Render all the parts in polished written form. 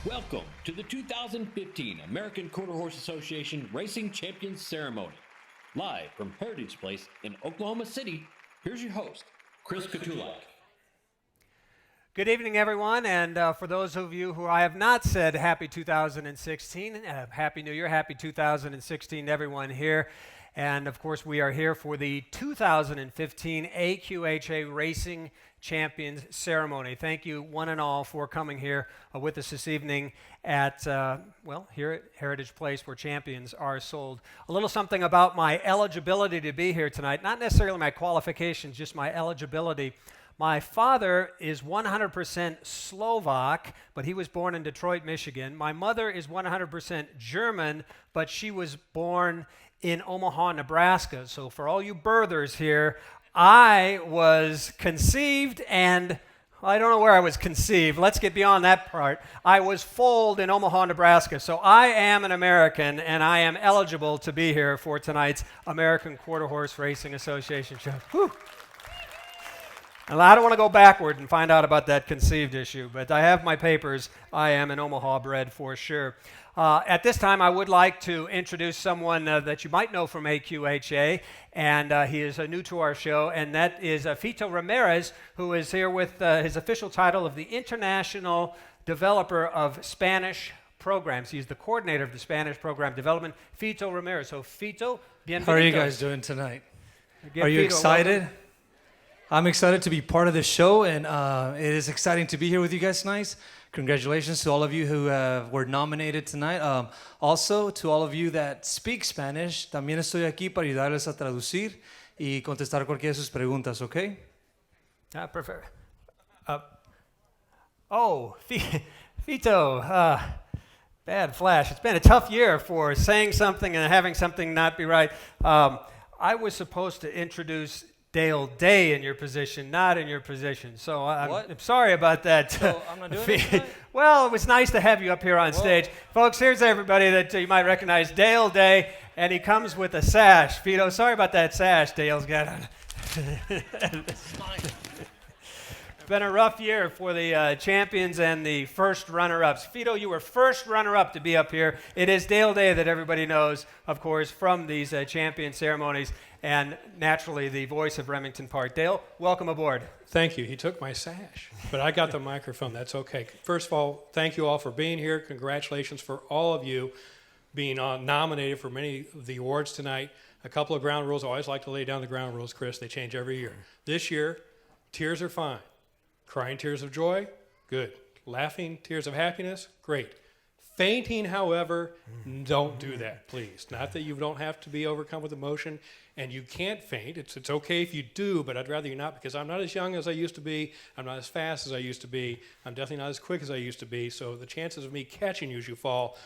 Welcome to the 2015 American Quarter Horse Association Racing Champions Ceremony. Live from Heritage Place in Oklahoma City, here's your host, Chris Katulak. Good evening, everyone, and for those of you who I have not said Happy 2016, Happy New Year, Happy 2016 to everyone here. And of course, we are here for the 2015 AQHA Racing Champions Ceremony. Thank you, one and all, for coming here with us this evening at, here at Heritage Place, where champions are sold. A little something about my eligibility to be here tonight, not necessarily my qualifications, just my eligibility. My father is 100% Slovak, but he was born in Detroit, Michigan. My mother is 100% German, but she was born in Omaha, Nebraska. So for all you birthers here, I was conceived and I don't know where I was conceived. Let's get beyond that part. I was foaled in Omaha, Nebraska. So I am an American and I am eligible to be here for tonight's American Quarter Horse Racing Association show. Whew. And I don't want to go backward and find out about that conceived issue, but I have my papers. I am an Omaha bred for sure. At this time, I would like to introduce someone that you might know from AQHA, and he is new to our show, and that is Fito Ramirez, who is here with his official title of the International Developer of Spanish Programs. He's the coordinator of the Spanish Program Development, Fito Ramirez. So, Fito, bienvenido. How are you guys doing tonight? Are you Fito, excited? welcome. I'm excited to be part of the show, and it is exciting to be here with you guys tonight. Congratulations to all of you who were nominated tonight. Also, to all of you that speak Spanish, también estoy aquí para ayudarles a traducir y contestar cualquiera de sus preguntas, ¿ok? I prefer. Fito, bad flash. It's been a tough year for saying something and having something not be right. I was supposed to introduce Dale Day in your position, not in your position. So I'm sorry about that. So I'm not doing it tonight? Well, it was nice to have you up here on stage. Folks, here's everybody that you might recognize. Dale Day, and he comes with a sash. Fito, sorry about that sash Dale's got on. It's been a rough year for the champions and the first runner-ups. Fito, you were first runner-up to be up here. It is Dale Day that everybody knows, of course, from these champion ceremonies, and naturally the voice of Remington Park. Dale, welcome aboard. Thank you. He took my sash, but I got the microphone. That's okay. First of all, thank you all for being here. Congratulations for all of you being nominated for many of the awards tonight. A couple of ground rules. I always like to lay down the ground rules, Chris. They change every year. This year, tears are fine. Crying tears of joy, good. Laughing tears of happiness, great. Fainting, however, don't do that, please. Not that you don't have to be overcome with emotion, and you can't faint. It's okay if you do, but I'd rather you not, because I'm not as young as I used to be. I'm not as fast as I used to be. I'm definitely not as quick as I used to be, so the chances of me catching you as you fall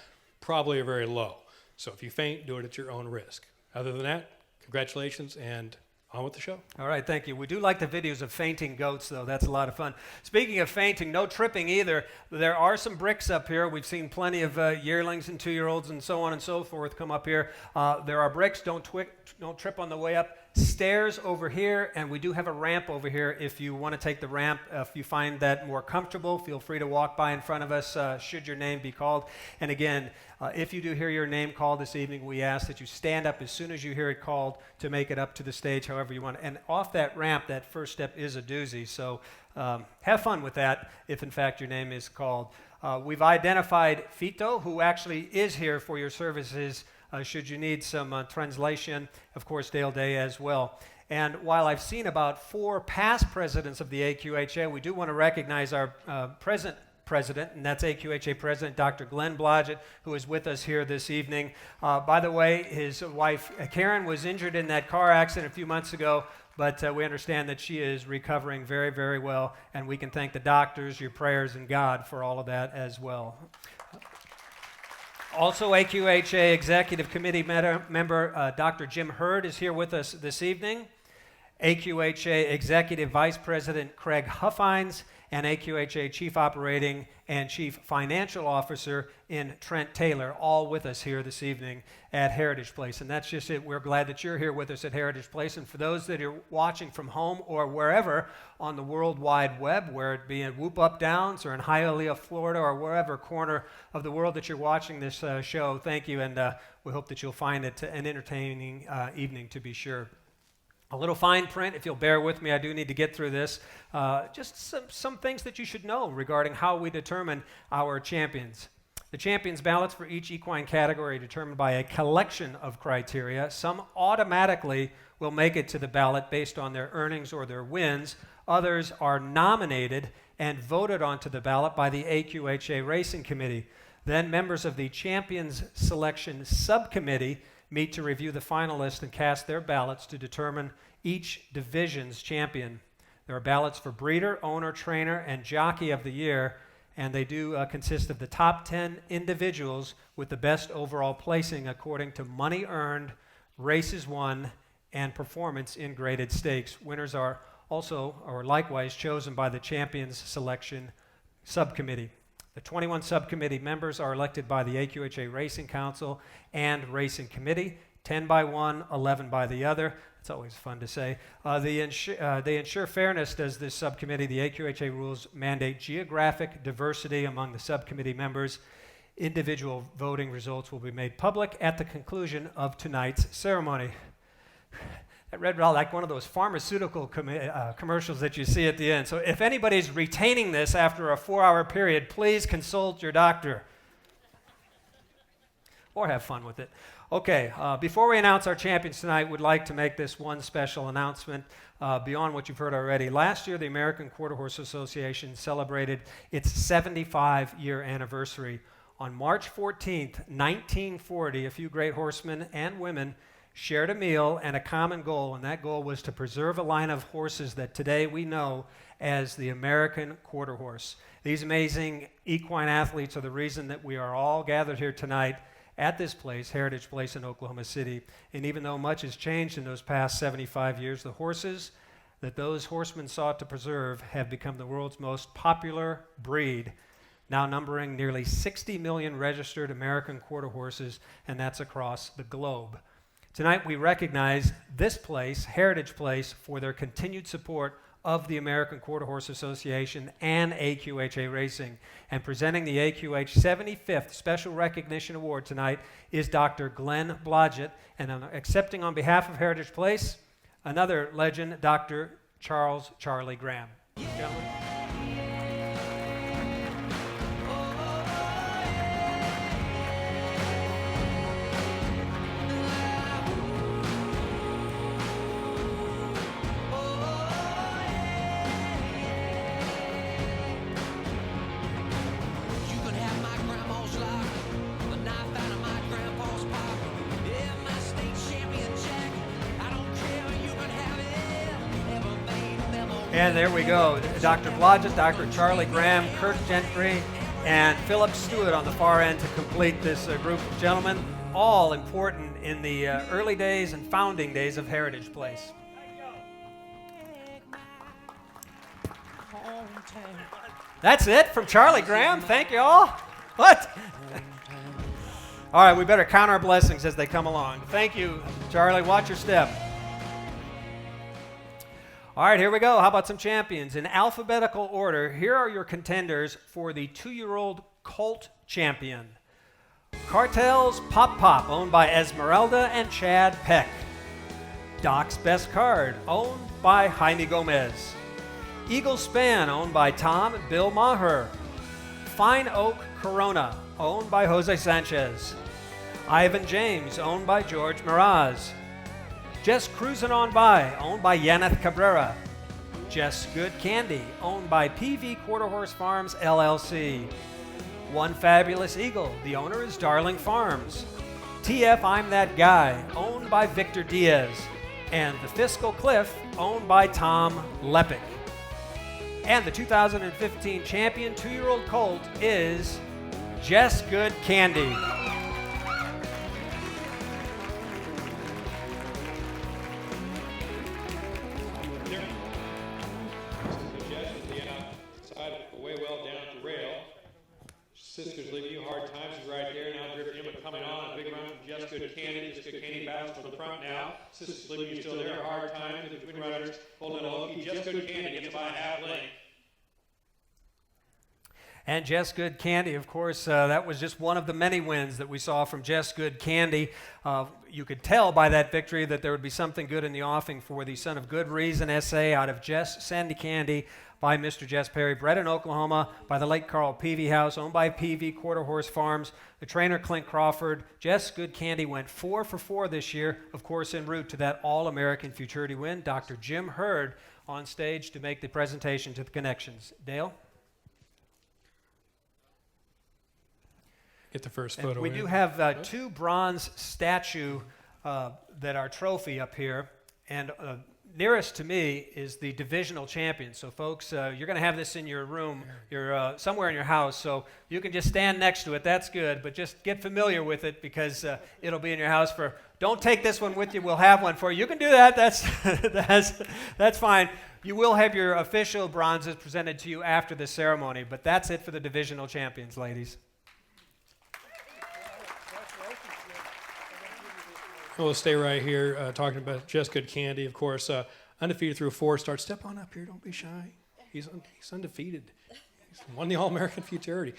probably are very low. So if you faint, do it at your own risk. Other than that, congratulations, and on with the show. All right, thank you. We do like the videos of fainting goats, though. That's a lot of fun. Speaking of fainting, no tripping either. There are some bricks up here. We've seen plenty of yearlings and 2-year-olds and so on and so forth come up here. There are bricks. Don't trip on the way up. Stairs over here, and we do have a ramp over here. If you want to take the ramp, if you find that more comfortable, feel free to walk by in front of us should your name be called. And again, if you do hear your name called this evening, we ask that you stand up as soon as you hear it called to make it up to the stage however you want. And off that ramp, that first step is a doozy, so have fun with that if in fact your name is called. We've identified Fito, who actually is here for your services should you need some translation, of course, Dale Day as well. And while I've seen about 4 past presidents of the AQHA, we do want to recognize our present president, and that's AQHA President Dr. Glenn Blodgett, who is with us here this evening. By the way, his wife Karen was injured in that car accident a few months ago, but we understand that she is recovering very, very well, and we can thank the doctors, your prayers, and God for all of that as well. Also, AQHA Executive Committee member Dr. Jim Hurd is here with us this evening. AQHA Executive Vice President Craig Huffines and AQHA Chief Operating and Chief Financial Officer in Trent Taylor, all with us here this evening at Heritage Place. And that's just it. We're glad that you're here with us at Heritage Place. And for those that are watching from home or wherever on the World Wide Web, where it be in Whoop Up Downs or in Hialeah, Florida, or wherever corner of the world that you're watching this show, thank you. And we hope that you'll find it an entertaining evening, to be sure. A little fine print, if you'll bear with me, I do need to get through this. Just some things that you should know regarding how we determine our champions. The champions ballots for each equine category are determined by a collection of criteria. Some automatically will make it to the ballot based on their earnings or their wins. Others are nominated and voted onto the ballot by the AQHA Racing Committee. Then members of the Champions Selection Subcommittee meet to review the finalists and cast their ballots to determine each division's champion. There are ballots for breeder, owner, trainer, and jockey of the year, and they do consist of the top 10 individuals with the best overall placing according to money earned, races won, and performance in graded stakes. Winners are also, or likewise, chosen by the Champions Selection Subcommittee. The 21 subcommittee members are elected by the AQHA Racing Council and Racing Committee, 10 by one, 11 by the other. It's always fun to say. They ensure fairness, does this subcommittee. The AQHA rules mandate geographic diversity among the subcommittee members. Individual voting results will be made public at the conclusion of tonight's ceremony. That read like one of those pharmaceutical commercials that you see at the end. So if anybody's retaining this after a 4-hour period, please consult your doctor. Or have fun with it. Okay, before we announce our champions tonight, we'd like to make this one special announcement beyond what you've heard already. Last year, the American Quarter Horse Association celebrated its 75-year anniversary. On March 14th, 1940, a few great horsemen and women shared a meal and a common goal, and that goal was to preserve a line of horses that today we know as the American Quarter Horse. These amazing equine athletes are the reason that we are all gathered here tonight at this place, Heritage Place in Oklahoma City. And even though much has changed in those past 75 years, the horses that those horsemen sought to preserve have become the world's most popular breed, now numbering nearly 60 million registered American quarter horses, and that's across the globe. Tonight we recognize this place, Heritage Place, for their continued support of the American Quarter Horse Association and AQHA Racing. And presenting the AQH 75th Special Recognition Award tonight is Dr. Glenn Blodgett, and accepting on behalf of Heritage Place, another legend, Dr. Charlie Graham. Gentlemen. And there we go. Dr. Blodgett, Dr. Charlie Graham, Kirk Gentry, and Philip Stewart on the far end to complete this group of gentlemen, all important in the early days and founding days of Heritage Place. That's it from Charlie Graham. Thank you all. What? All right, we better count our blessings as they come along. Thank you, Charlie. Watch your step. All right, here we go. How about some champions? In alphabetical order, here are your contenders for the 2-year-old colt champion. Cartel's Pop Pop, owned by Esmeralda and Chad Peck. Doc's Best Card, owned by Jaime Gomez. Eagle Span, owned by Tom and Bill Maher. Fine Oak Corona, owned by Jose Sanchez. Ivan James, owned by George Miraz. Just Cruisin' On By, owned by Yaneth Cabrera. Just Good Candy, owned by PV Quarter Horse Farms, LLC. One Fabulous Eagle, the owner is Darling Farms. TF I'm That Guy, owned by Victor Diaz. And the Fiscal Cliff, owned by Tom Lepic. And the 2015 champion 2-year-old colt is Just Good Candy. Sisters leaving you hard times is right there. Now Drift Emma coming on. A big run from Just Good Candy. Just Good Candy battles for the front now. Sisters leaving you still there. Hard times. The twin runners holding a low-key. Just Good Candy gets by half length. And Just Good Candy, of course, that was just one of the many wins that we saw from Just Good Candy. You could tell by that victory that there would be something good in the offing for the Son of Good Reason essay out of Jess Sandy Candy by Mr. Jess Perry, bred in Oklahoma by the late Carl Peavy House, owned by Peavy Quarter Horse Farms. The trainer, Clint Crawford. Jess Good Candy went 4 for 4 this year, of course, en route to that All-American Futurity win. Dr. Jim Hurd on stage to make the presentation to the connections. Dale? Get the first photo. We do have 2 bronze statue that are trophy up here, and nearest to me is the divisional champion. So folks, you're going to have this in your room, somewhere in your house, so you can just stand next to it. That's good, but just get familiar with it because it'll be in your house for. Don't take this one with you. We'll have one for you. You can do that. That's fine. You will have your official bronzes presented to you after the ceremony, but that's it for the divisional champions, ladies. We'll stay right here talking about Just Good Candy, of course. Undefeated through 4 starts. Step on up here. Don't be shy. He's undefeated. He's won the All-American Futurity.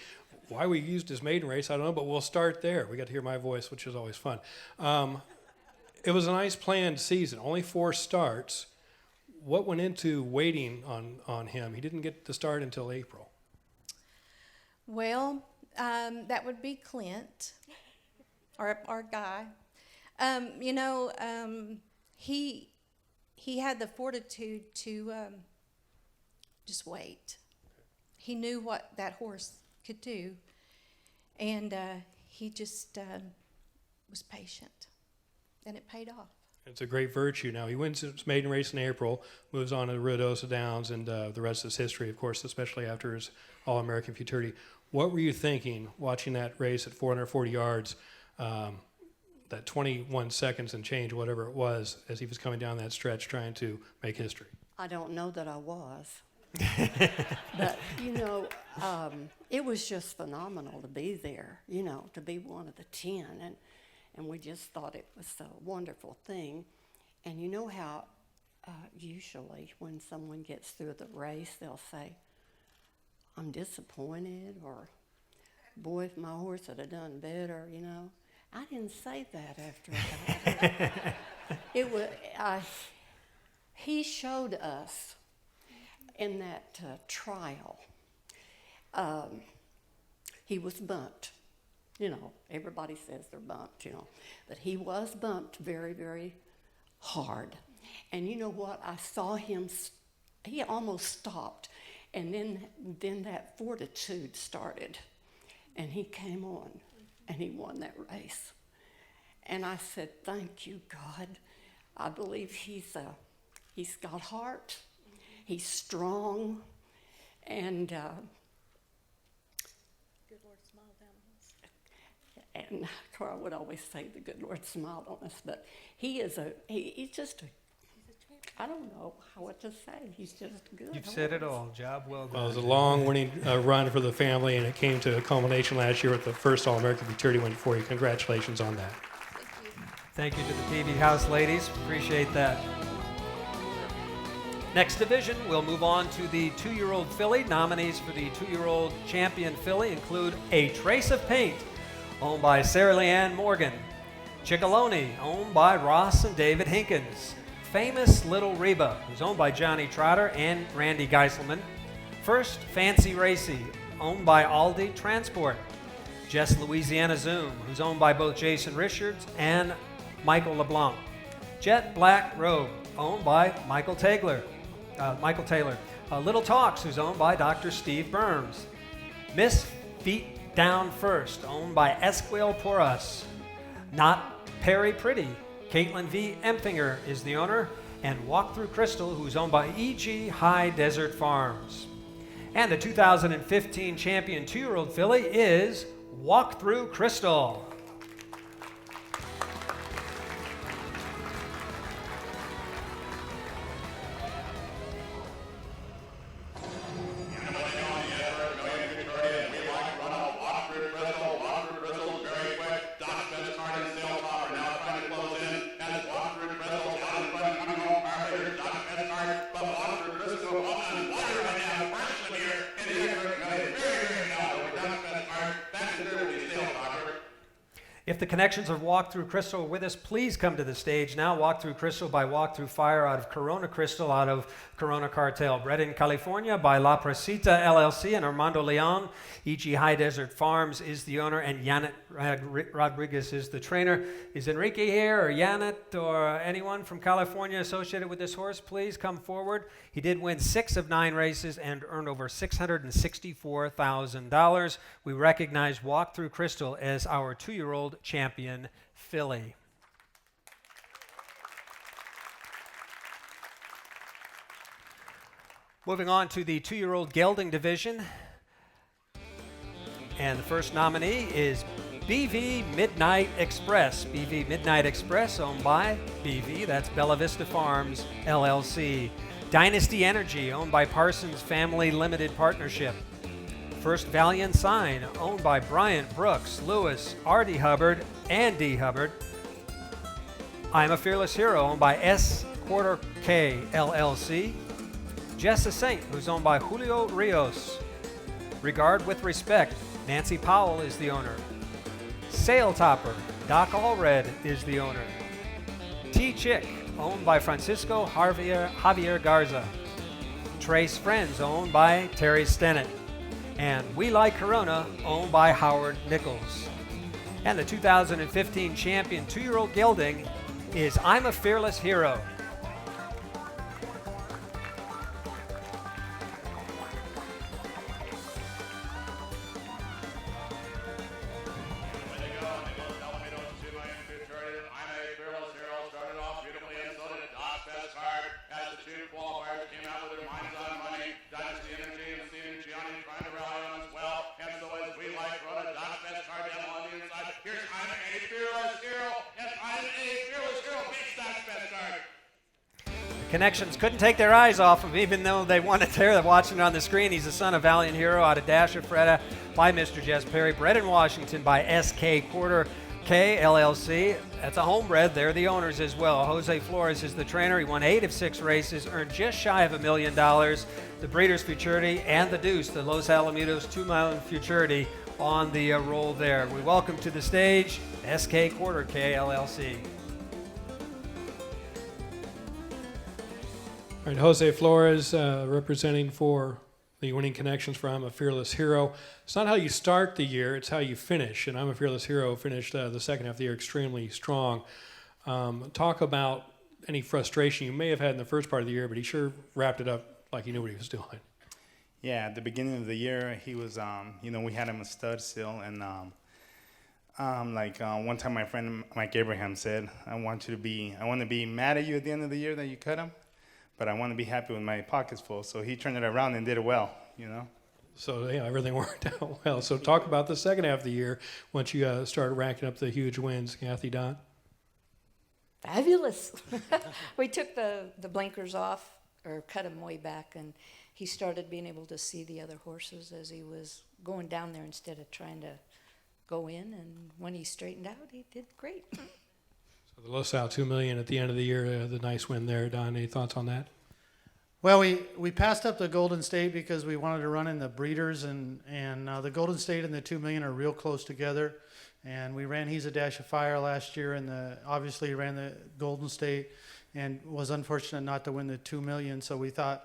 Why we used his maiden race, I don't know, but we'll start there. We got to hear my voice, which is always fun. It was a nice planned season. Only 4 starts. What went into waiting on him? He didn't get to start until April. Well, that would be Clint, our guy. He had the fortitude to just wait. He knew what that horse could do, and he just was patient, and it paid off. It's a great virtue. Now, he wins his maiden race in April, moves on to the Ruidoso Downs, and the rest is history, of course, especially after his All-American Futurity. What were you thinking watching that race at 440 yards, that 21 seconds and change, whatever it was, as he was coming down that stretch trying to make history? I don't know that I was. But, it was just phenomenal to be there, to be one of the 10. And we just thought it was a wonderful thing. And you know how usually when someone gets through the race, they'll say, I'm disappointed, or, boy, if my horse had done better, I didn't say that after it was. He showed us in that trial. He was bumped. Everybody says they're bumped, but he was bumped very, very hard. And you know what? I saw him. He almost stopped, and then that fortitude started, and he came on. And he won that race. And I said, thank you, God. I believe he's got heart. He's strong. And good Lord smiled down on us. And Carl would always say the good Lord smiled on us. But he's just a I don't know what to say. He's just good. You've said it all. Job well done. Well, it was a long winning run for the family, and it came to a culmination last year with the first All-American Futurity win for you. Congratulations on that. Thank you to the TV House ladies. Appreciate that. Next division, we'll move on to the 2-year-old filly. Nominees for the 2-year-old champion filly include A Trace of Paint, owned by Sarah Leanne Morgan. Chickaloni, owned by Ross and David Hinkins. Famous Little Reba, who's owned by Johnny Trotter and Randy Geiselman. First, Fancy Racy, owned by Aldi Transport. Jess Louisiana Zoom, who's owned by both Jason Richards and Michael LeBlanc. Jet Black Robe, owned by Michael Taylor. Little Talks, who's owned by Dr. Steve Burns. Miss Feet Down First, owned by Esquiel Porras. Not Perry Pretty, Caitlin V. Empfinger is the owner, and Walk Through Crystal, who's owned by E.G. High Desert Farms. And the 2015 champion 2-year-old filly is Walk Through Crystal. If the Connections of Walk Through Crystal are with us, please come to the stage now. Walk Through Crystal by Walk Through Fire out of Corona Crystal, out of Corona Cartel. Bred in California by La Presita LLC and Armando Leon. E.G. High Desert Farms is the owner, and Janet Rodriguez is the trainer. Is Enrique here, or Janet, or anyone from California associated with this horse? Please come forward. He did win 6 of 9 races and earned over $664,000. We recognize Walk Through Crystal as our 2-year-old champion filly. Moving on to the 2-year-old gelding division. And the first nominee is BV Midnight Express. BV Midnight Express, owned by BV, that's Bella Vista Farms, LLC. Dynasty Energy, owned by Parsons Family Limited Partnership. First Valiant Sign, owned by Bryant Brooks, Lewis, R.D. Hubbard, and D. Hubbard. I'm a Fearless Hero, owned by S. Quarter K, LLC. Jessa Saint, who's owned by Julio Rios. Regard with Respect, Nancy Powell is the owner. Sail Topper, Doc Allred is the owner. T-Chick, owned by Francisco Javier Garza. Trace Friends, owned by Terry Stennett. And We Like Corona, owned by Howard Nichols. And the 2015 champion 2-year-old gelding is I'm a Fearless Hero. Connections couldn't take their eyes off him, even though they wanted to. They're watching it on the screen. He's the son of Valiant Hero out of Dasher Freda by Mr. Jess Perry. Bred in Washington by SK Quarter K LLC. That's a homebred. They're the owners as well. Jose Flores is the trainer. He won 8 of 6 races, earned just shy of $1 million. The Breeders' Futurity and the Deuce, the Los Alamitos 2-mile Futurity on the roll there. We welcome to the stage SK Quarter K LLC. All right, Jose Flores representing for the winning Connections for I'm a Fearless Hero. It's not how you start the year, it's how you finish. And I'm a Fearless Hero finished the second half of the year extremely strong. Talk about any frustration you may have had in the first part of the year, but he sure wrapped it up like he knew what he was doing. Yeah, at the beginning of the year, he was, we had him a stud still. And one time my friend Mike Abraham said, I want to be mad at you at the end of the year that you cut him, but I want to be happy with my pockets full. So he turned it around and did it well, So, yeah, everything worked out well. So talk about the second half of the year once you started racking up the huge wins, Kathy, Don. Fabulous. We took the blinkers off, or cut them way back, and he started being able to see the other horses as he was going down there instead of trying to go in. And when he straightened out, he did great. So the Los Al $2 million at the end of the year, the nice win there. Don, any thoughts on that? Well, we passed up the Golden State because we wanted to run in the breeders, and the Golden State and the 2 million are real close together. And we ran He's a Dash of Fire last year, and obviously ran the Golden State, and was unfortunate not to win the 2 million. So we thought,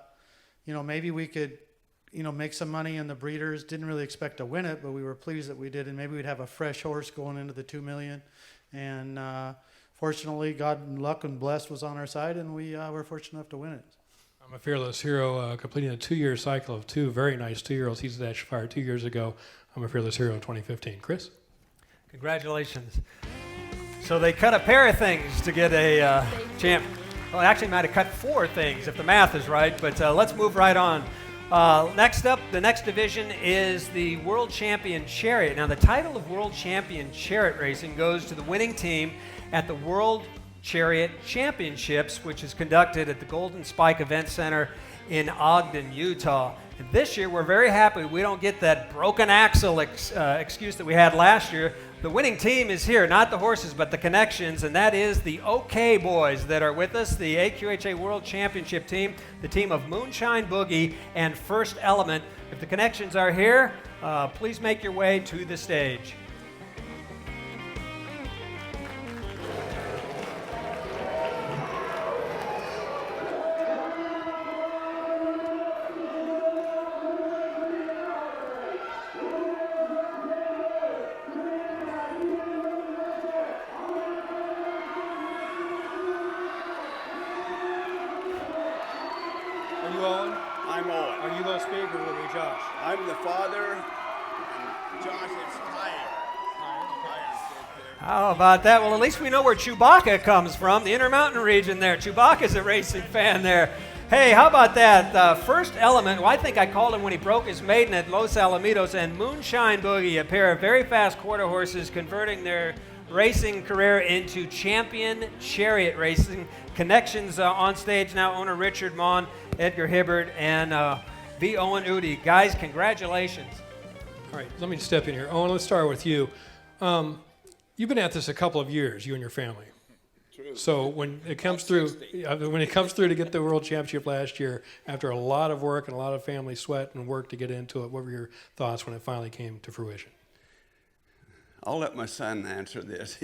maybe we could, make some money in the breeders. Didn't really expect to win it, but we were pleased that we did, and maybe we'd have a fresh horse going into the 2 million. And fortunately, God and luck and blessed was on our side, and we were fortunate enough to win it. I'm a Fearless Hero, completing a 2-year cycle of 2 very nice 2-year-olds. He's a Dash of Fire 2 years ago. I'm a Fearless Hero in 2015. Chris? Congratulations. So they cut a pair of things to get a champ. Well, actually might have cut 4 things if the math is right, but let's move right on. Next up, the next division is the World Champion Chariot. Now, the title of World Champion Chariot Racing goes to the winning team at the World Chariot Championships, which is conducted at the Golden Spike Event Center in Ogden, Utah. And this year, we're very happy we don't get that broken axle excuse that we had last year. The winning team is here, not the horses, but the Connections, and that is the OK Boys that are with us, the AQHA World Championship team, the team of Moonshine Boogie and First Element. If the Connections are here, please make your way to the stage. on speaker will be Josh. I'm the father, and Josh is tired. How about that? Well, at least we know where Chewbacca comes from, the Intermountain region there. Chewbacca's a racing fan there. Hey, how about that? First Element, well, I think I called him when he broke his maiden at Los Alamitos, and Moonshine Boogie, a pair of very fast quarter horses converting their racing career into champion chariot racing. Connections on stage now, owner Richard Mon, Edgar Hibbert, and V. Owen Udi. Guys, congratulations. All right, let me step in here. Owen, let's start with you. You've been at this a couple of years, you and your family. True. So when it comes through to get the World Championship last year, after a lot of work and a lot of family sweat and work to get into it, what were your thoughts when it finally came to fruition? I'll let my son answer this.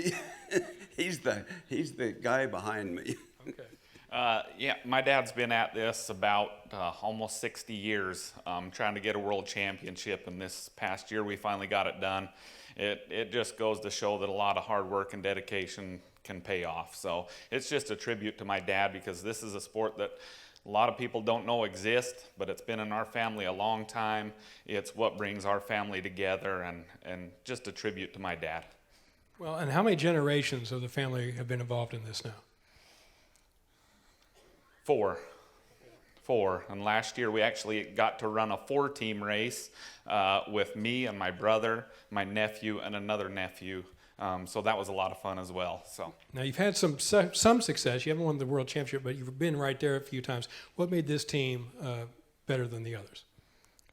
He's the guy behind me. Okay. Yeah, my dad's been at this about almost 60 years, trying to get a world championship, and this past year we finally got it done. It just goes to show that a lot of hard work and dedication can pay off. So it's just a tribute to my dad, because this is a sport that a lot of people don't know exists, but it's been in our family a long time. It's what brings our family together, and just a tribute to my dad. Well, and how many generations of the family have been involved in this now? Four. And last year we actually got to run a 4-team race with me and my brother, my nephew, and another nephew. So that was a lot of fun as well. So Now you've had some success. You haven't won the World Championship, but you've been right there a few times. What made this team better than the others?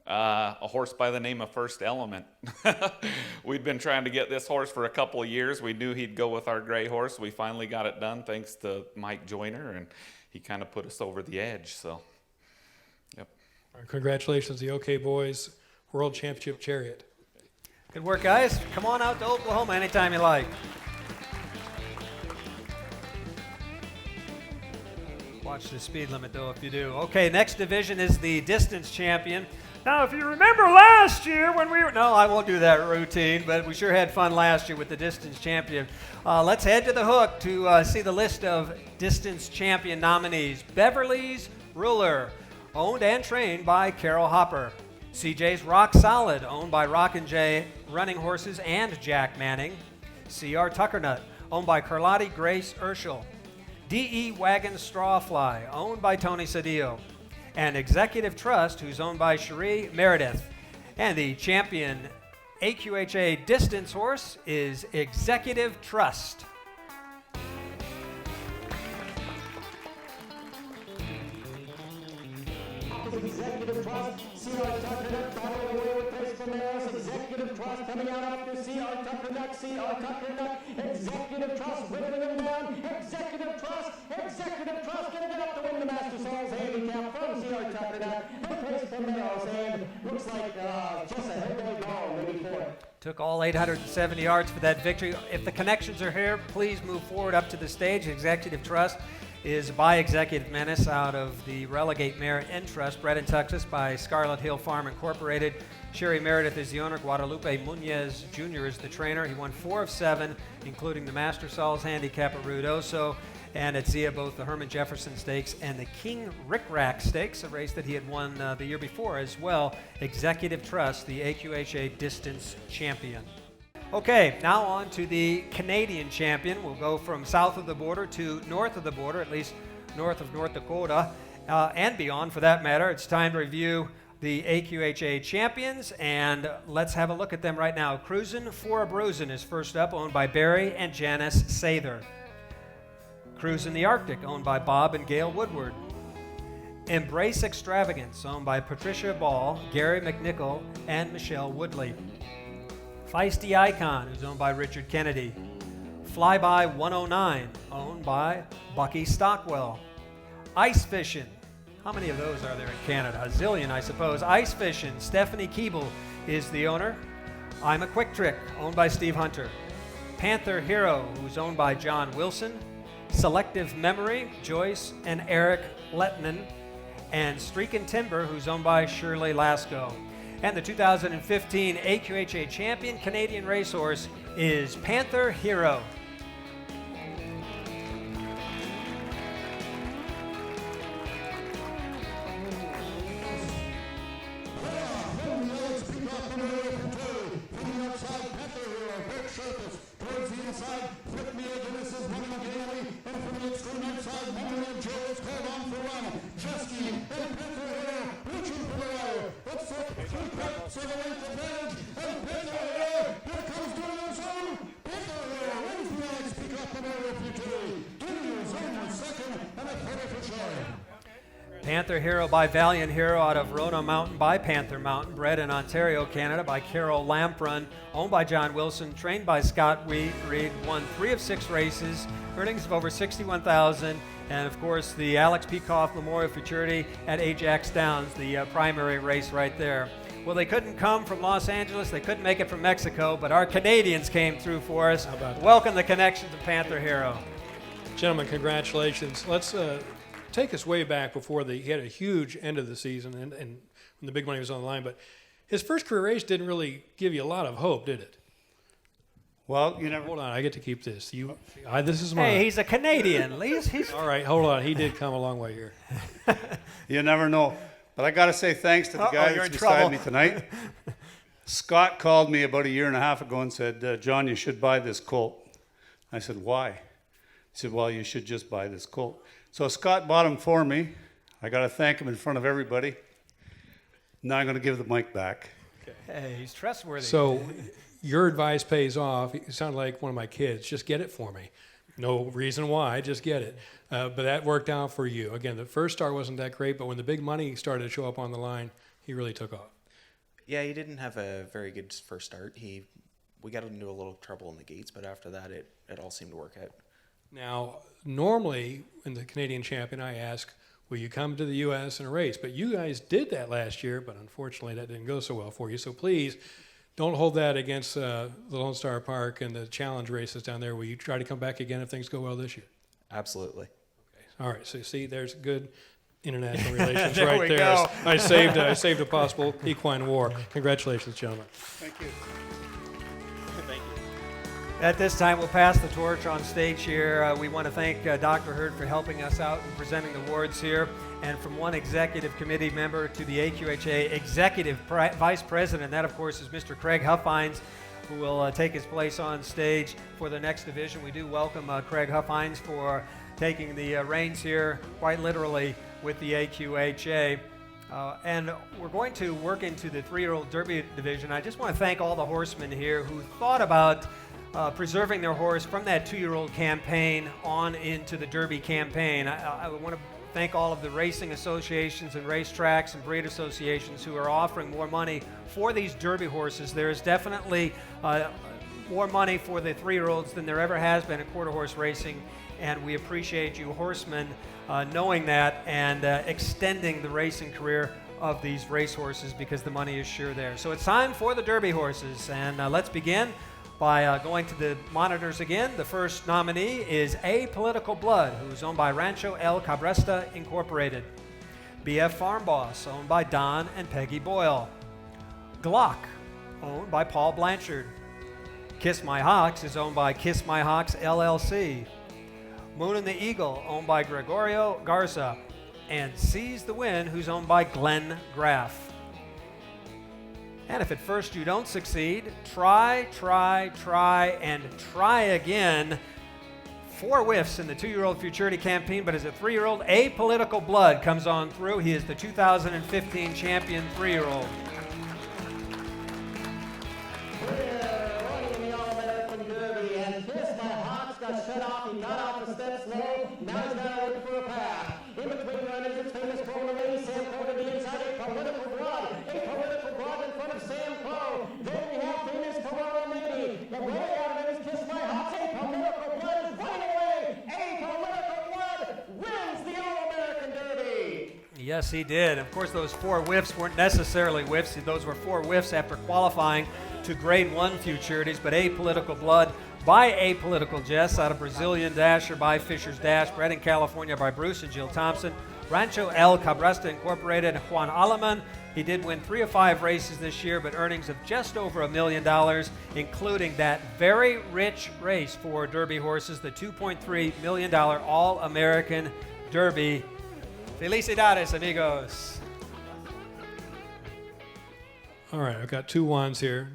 a horse by the name of First Element. We'd been trying to get this horse for a couple of years. We knew he'd go with our gray horse. We finally got it done thanks to Mike Joyner, and he kind of put us over the edge. So, yep. All right, congratulations, the OK Boys World Championship Chariot. Good work, guys. Come on out to Oklahoma anytime you like. Watch the speed limit, though, if you do. Okay, next division is the distance champion. Now, if you remember last year when we were... No, I won't do that routine, but we sure had fun last year with the distance champion. Let's head to the hook to see the list of distance champion nominees. Beverly's Ruler, owned and trained by Carol Hopper. CJ's Rock Solid, owned by Rock and J Running Horses and Jack Manning. CR Tuckernut, owned by Carlotti Grace Urschel. DE Wagon Strawfly, owned by Tony Cedillo. And Executive Trust, who's owned by Cherie Meredith. And the champion AQHA distance horse is Executive Trust. Executive Trust, C.R. Tuckernut, following away with Crystal Maris. Executive Trust coming out after C.R. Tuckernut, C.R. Tuckernut, Executive Trust whipping them down. Executive Trust gonna get up to win the Master Souls handicap from C.R. Tuckernut. And Crystal Maris, and looks like just a head gone, maybe four. Took all 870 yards for that victory. If the connections are here, please move forward up to the stage. Executive Trust is by Executive Menace out of the Relegate Mare End Trust, bred in Texas by Scarlet Hill Farm Incorporated. Cherie Meredith is the owner. Guadalupe Munez Jr. is the trainer. He won 4 of 7, including the Master Sauls Handicap at Ruidoso and at Zia, both the Herman Jefferson Stakes and the King Rick Rack Stakes, a race that he had won the year before as well. Executive Trust, the AQHA distance champion. Okay, now on to the Canadian champion. We'll go from south of the border to north of the border, at least north of North Dakota, and beyond for that matter. It's time to review the AQHA champions, and let's have a look at them right now. Cruisin' for a Bruisin' is first up, owned by Barry and Janice Sather. Cruisin' the Arctic, owned by Bob and Gail Woodward. Embrace Extravagance, owned by Patricia Ball, Gary McNichol, and Michelle Woodley. Feisty Icon, who's owned by Richard Kennedy. Flyby 109, owned by Bucky Stockwell. Ice Fishin', how many of those are there in Canada? A zillion, I suppose. Ice Fishin', Stephanie Keeble is the owner. I'm a Quick Trick, owned by Steve Hunter. Panther Hero, who's owned by John Wilson. Selective Memory, Joyce and Eric Lettman. And Streakin' Timber, who's owned by Shirley Lasco. And the 2015 AQHA champion Canadian racehorse is Panther Hero. inside, flip me again, this is running gaily, and from the extreme outside, Memory of Joe is called on for run. Jesky and Panther Hero reaching for the wire. It's a 3/8 advantage, and Panther Hero, here comes Daniel Zone. Panther Hero wins the Alex Peacock Memorial Futurity. Daniel Zone on second, and a photo for Chariot. Panther Hero by Valiant Hero out of Rona Mountain by Panther Mountain, bred in Ontario, Canada by Carol Lampron, owned by John Wilson, trained by Scott Reed, won 3 of 6 races, earnings of over $61,000, and of course the Alex Peacock Memorial Futurity at Ajax Downs, the primary race right there. Well, they couldn't come from Los Angeles, they couldn't make it from Mexico, but our Canadians came through for us. How about that? Welcome the connection to Panther Hero. Gentlemen, congratulations. Let's take us way back before he had a huge end of the season and when the big money was on the line. But his first career race didn't really give you a lot of hope, did it? Well, you never. Hold on, I get to keep this. This is mine. Hey, he's a Canadian. He's All right, hold on. He did come a long way here. You never know. But I got to say thanks to the guy you're that's in trouble. beside me tonight. Scott called me about 1.5 years ago and said, John, you should buy this colt. I said, why? He said, well, you should just buy this colt. So Scott bought him for me. I got to thank him in front of everybody. Now I'm going to give the mic back. Hey, he's trustworthy. So your advice pays off. You sound like one of my kids. Just get it for me. No reason why, just get it. But that worked out for you. Again, the first start wasn't that great, but when the big money started to show up on the line, he really took off. Yeah, he didn't have a very good first start. We got into a little trouble in the gates, but after that, it all seemed to work out. Now, normally in the Canadian Champion, I ask, will you come to the U.S. in a race? But you guys did that last year, but unfortunately that didn't go so well for you. So please, don't hold that against the Lone Star Park and the challenge races down there. Will you try to come back again if things go well this year? Absolutely. Okay. All right. So see, there's good international relations There right we there. go. I saved a possible equine war. Congratulations, gentlemen. Thank you. At this time, we'll pass the torch on stage here. We want to thank Dr. Hurd for helping us out in presenting the awards here. And from one executive committee member to the AQHA executive vice president, that of course is Mr. Craig Huffines, who will take his place on stage for the next division. We do welcome Craig Huffines for taking the reins here, quite literally, with the AQHA. And we're going to work into the 3-year-old Derby division. I just want to thank all the horsemen here who thought about preserving their horse from that 2-year-old campaign on into the Derby campaign. I want to thank all of the racing associations and racetracks and breed associations who are offering more money for these Derby horses. There is definitely more money for the 3-year-olds than there ever has been in quarter horse racing, and we appreciate you horsemen knowing that and extending the racing career of these racehorses because the money is sure there. So it's time for the Derby horses, and let's begin by going to the monitors again. The first nominee is A Political Blood, who's owned by Rancho El Cabresta Incorporated. BF Farm Boss, owned by Don and Peggy Boyle. Glock, owned by Paul Blanchard. Kiss My Hawks is owned by Kiss My Hawks LLC. Moon and the Eagle, owned by Gregorio Garza. And Seize the Wind, who's owned by Glenn Graff. And if at first you don't succeed, try, and try again. 4 whiffs in the 2-year-old Futurity campaign, but as a 3-year-old, A Political Blood comes on through. He is the 2015 champion 3-year-old. We're running the All-American Derby, and Kiss My Hawks got shut off. He got off the steps low. Now he's got to look for a path. In between runners, it's famous Coleman Lady, Sam Poe to the inside, A Political Blood. A Political Blood in front of Sam Poe. Then we have famous Corona Lady. The way out of it is Kiss My Hawks. A Political Blood is running away. A Political Blood wins the All-American Derby. Yes, he did. Of course, those 4 whiffs weren't necessarily whiffs. Those were 4 whiffs after qualifying to Grade 1 Futurities, but A Political Blood by A Political Jess out of Brazilian Dasher by Fisher's Dash, bred in California by Bruce and Jill Thompson. Rancho El Cabresta Incorporated, Juan Aleman. He did win 3 of 5 races this year, but earnings of just over $1 million, including that very rich race for Derby horses, the $2.3 million All-American Derby. Felicidades, amigos. All right, I've got 2 wands here.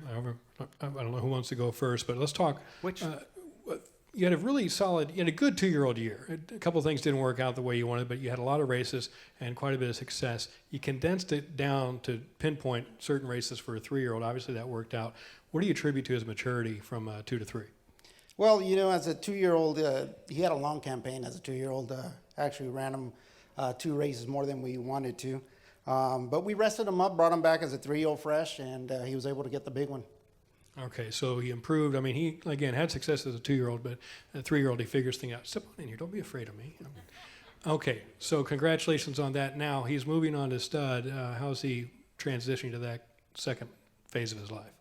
I don't know who wants to go first, but let's talk. Which? you had a really solid, you had a good 2-year-old year. A couple of things didn't work out the way you wanted, but you had a lot of races and quite a bit of success. You condensed it down to pinpoint certain races for a 3-year-old. Obviously, that worked out. What do you attribute to his maturity from 2 to 3? Well, as a 2-year-old, he had a long campaign as a 2-year-old. Actually ran him 2 races more than we wanted to. But we rested him up, brought him back as a 3-year-old fresh, and he was able to get the big one. Okay, so he improved. I mean, he, again, had success as a 2-year-old, but a 3-year-old, he figures things out. Step on in here. Don't be afraid of me. Okay, so congratulations on that. Now he's moving on to stud. How's he transitioning to that second phase of his life?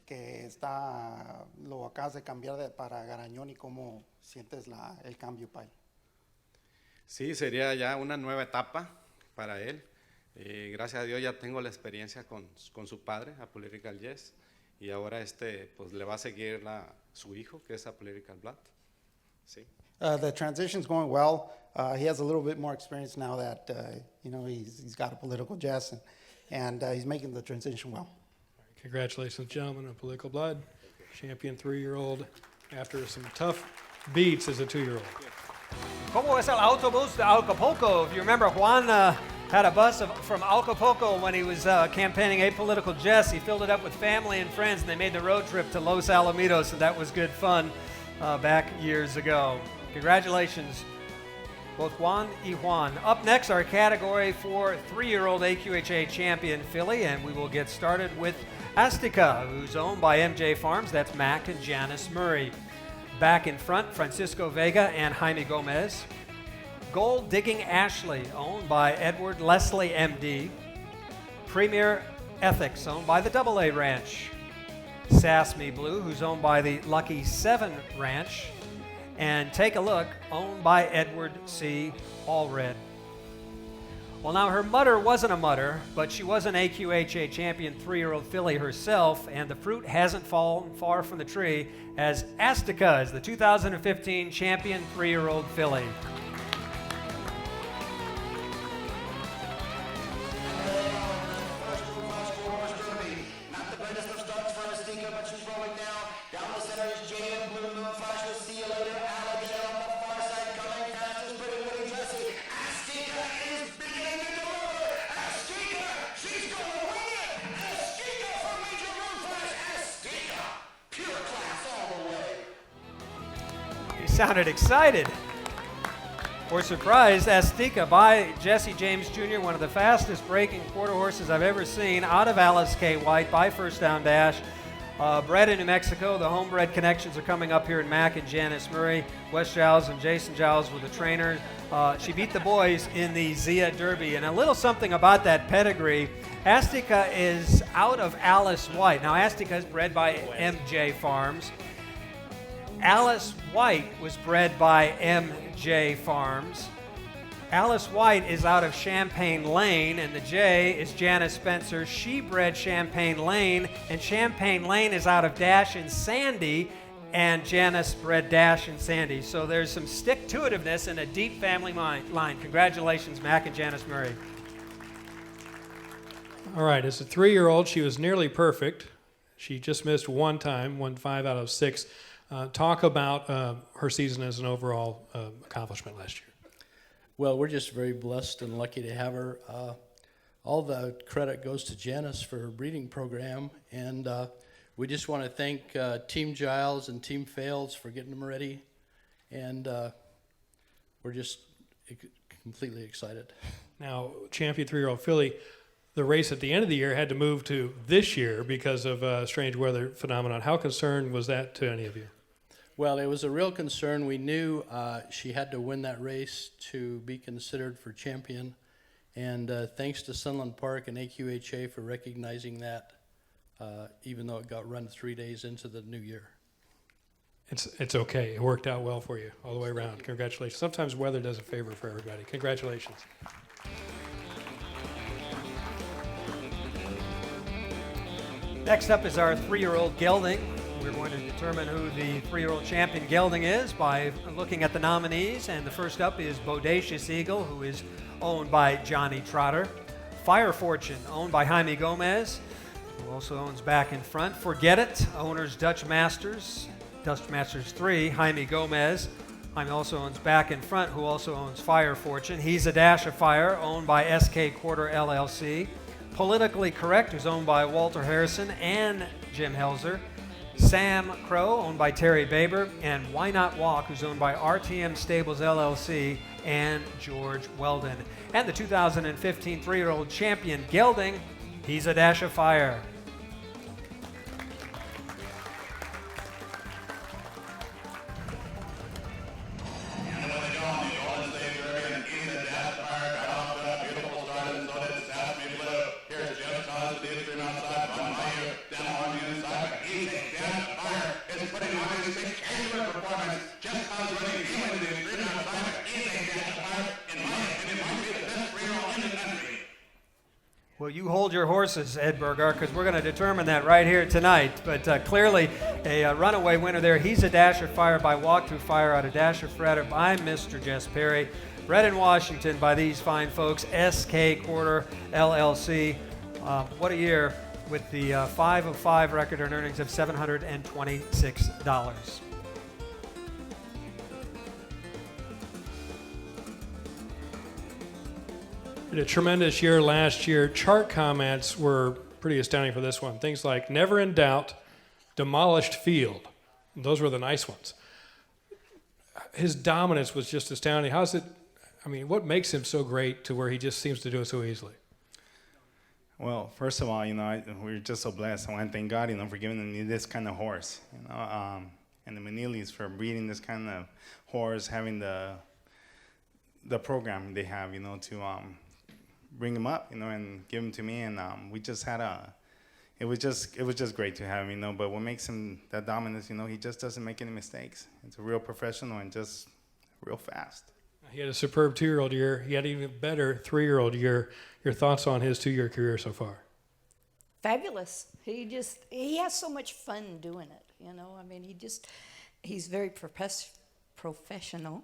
Que lo acabas de cambiar para Garañón, y cómo sientes el cambio, Pai. Sí, sería ya una nueva etapa para él. Gracias a Dios ya tengo la experiencia con su padre, a Political Yes, y ahora pues le va a seguir su hijo, que es a Political Blood. Sí. The transition's going well. He has a little bit more experience now that he's got a Political Yes, and he's making the transition well. Congratulations, gentlemen, on Political Blood, champion 3-year-old after some tough beats as a 2-year-old. ¿Cómo es el autobús de Acapulco? If you remember, Juan had a bus from Acapulco when he was campaigning Apolitical Yes. He filled it up with family and friends, and they made the road trip to Los Alamitos, and that was good fun back years ago. Congratulations, both Juan y Juan. Up next, our category for 3-year-old AQHA champion filly, and we will get started with Azteca, who's owned by MJ Farms. That's Mac and Janice Murray. Back in front, Francisco Vega and Jaime Gomez. Gold Digging Ashley, owned by Edward Leslie, MD. Premier Ethics, owned by the AA Ranch. Sass Me Blue, who's owned by the Lucky 7 Ranch. And Take a Look, owned by Edward C. Allred. Well, now her mother wasn't a mutter, but she was an AQHA champion 3-year-old filly herself, and the fruit hasn't fallen far from the tree, as Azteca is the 2015 champion 3-year-old filly. Sounded excited. Or surprised, Azteca by Jesse James Jr., one of the fastest breaking quarter horses I've ever seen, out of Alice K. White by First Down Dash. Bred in New Mexico, the homebred connections are coming up here in Mac and Janice Murray. Wes Giles and Jason Giles were the trainers. She beat the boys in the Zia Derby. And a little something about that pedigree, Azteca is out of Alice White. Now, Azteca is bred by MJ Farms. Alice White was bred by MJ Farms. Alice White is out of Champagne Lane, and the J is Janice Spencer. She bred Champagne Lane, and Champagne Lane is out of Dash and Sandy, and Janice bred Dash and Sandy. So there's some stick-to-itiveness and a deep family line. Congratulations, Mac and Janice Murray. All right, as a 3-year-old, she was nearly perfect. She just missed one time, won 5 out of 6. Talk about her season as an overall accomplishment last year. Well, we're just very blessed and lucky to have her. All the credit goes to Janice for her breeding program, and we just want to thank Team Giles and Team Fails for getting them ready, and we're just completely excited. Now, champion 3-year-old filly, the race at the end of the year had to move to this year because of strange weather phenomenon. How concerned was that to any of you? Well, it was a real concern. We knew she had to win that race to be considered for champion. And thanks to Sunland Park and AQHA for recognizing that, even though it got run 3 days into the new year. It's okay. It worked out well for you all the way around. Congratulations. Sometimes weather does a favor for everybody. Congratulations. Next up is our 3-year-old gelding. We're going to determine who the 3-year-old champion gelding is by looking at the nominees. And the first up is Bodacious Eagle, who is owned by Johnny Trotter. Fire Fortune, owned by Jaime Gomez. who also owns Back in Front. Forget It, owners Dutch Masters 3, Jaime Gomez. Jaime also owns Back in Front, who also owns Fire Fortune. He's a Dash of Fire, owned by SK Quarter LLC. Politically Correct, who's owned by Walter Harrison and Jim Helzer. Sam Crow, owned by Terry Baber. And Why Not Walk, who's owned by RTM Stables LLC and George Weldon. And the 2015 3-year-old champion, Gelding, he's a Dash of Fire. Well, you hold your horses, Ed Burgar, because we're going to determine that right here tonight. But clearly, a runaway winner there. He's a Dash of Fire by Walk Through Fire out of Dash of Fredder by Mr. Jess Perry. Bred in Washington by these fine folks, SK Quarter LLC. What a year with the 5 of 5 record and earnings of $726. A tremendous year last year. Chart comments were pretty astounding for this one. Things like never in doubt, demolished field. Those were the nice ones. His dominance was just astounding. What makes him so great to where he just seems to do it so easily? Well, first of all, we're just so blessed. I want to thank God, for giving me this kind of horse, and the Manilis for breeding this kind of horse, having the program they have, to bring him up, and give him to me, and we just had it was just great to have him, but what makes him that dominant, he just doesn't make any mistakes. He's a real professional and just real fast. He had a superb 2-year-old year. He had an even better 3-year-old year. Your thoughts on his 2-year career so far? Fabulous. He has so much fun doing it, he's very professional,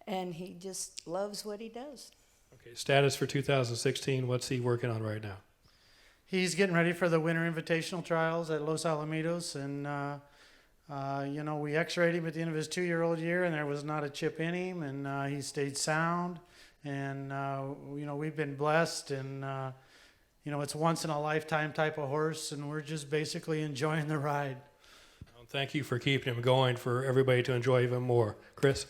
and he just loves what he does. Okay, status for 2016, what's he working on right now? He's getting ready for the Winter Invitational Trials at Los Alamitos, and we x-rayed him at the end of his 2-year-old year, and there was not a chip in him, and he stayed sound, and we've been blessed, and it's once in a lifetime type of horse, and we're just basically enjoying the ride. Well, thank you for keeping him going for everybody to enjoy even more. Chris?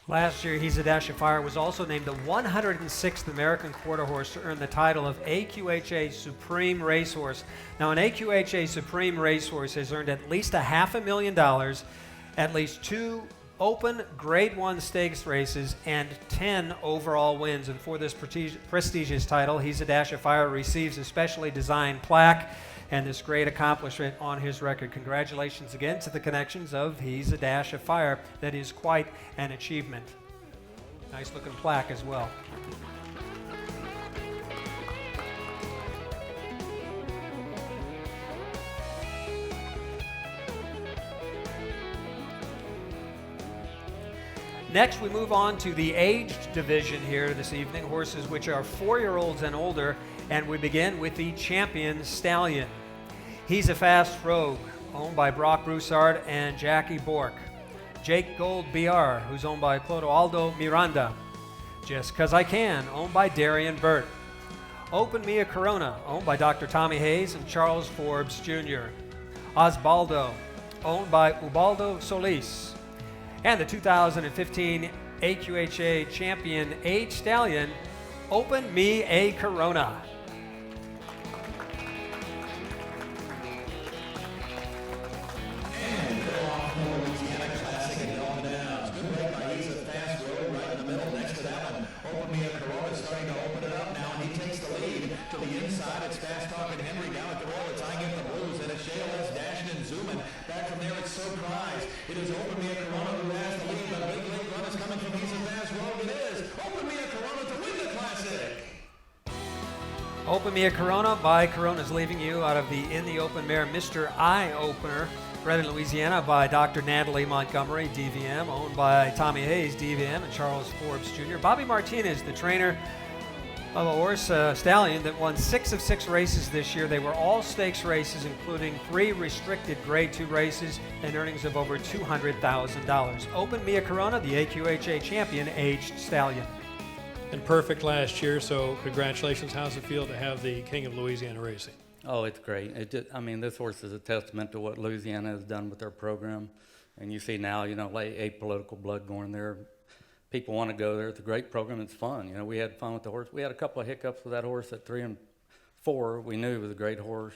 Last year, He's a Dash of Fire was also named the 106th American Quarter Horse to earn the title of AQHA Supreme Racehorse. Now, an AQHA Supreme Racehorse has earned at least $500,000, at least 2 open Grade 1 stakes races, and 10 overall wins. And for this prestigious title, He's a Dash of Fire receives a specially designed plaque and this great accomplishment on his record. Congratulations again to the connections of He's a Dash of Fire. That is quite an achievement. Nice looking plaque as well. Next, we move on to the aged division here this evening, horses which are 4-year-olds and older, and we begin with the Champion Stallion. He's a Fast Rogue, owned by Brock Broussard and Jackie Bork. Jake Gold BR, who's owned by Clodoaldo Miranda. Just 'Cause I Can, owned by Darian Burt. Open Me a Corona, owned by Dr. Tommy Hayes and Charles Forbes Jr. Osbaldo, owned by Ubaldo Solis. And the 2015 AQHA Champion Age Stallion, Open Me a Corona. Open Me a Corona by Corona's Leaving You out of the In the Open Mare Mr. Eye Opener, bred in Louisiana by Dr. Natalie Montgomery, DVM, owned by Tommy Hayes, DVM, and Charles Forbes Jr. Bobby Martinez, the trainer, of a horse, stallion, that won 6 of 6 races this year. They were all stakes races, including 3 restricted Grade 2 races and earnings of over $200,000. Open Mia Corona, the AQHA champion, aged stallion. And perfect last year, so congratulations. How's it feel to have the King of Louisiana racing? Oh, it's great. This horse is a testament to what Louisiana has done with their program. And you see now, like apolitical blood going there. People want to go there. It's a great program. It's fun. We had fun with the horse. We had a couple of hiccups with that horse at 3 and 4. We knew he was a great horse,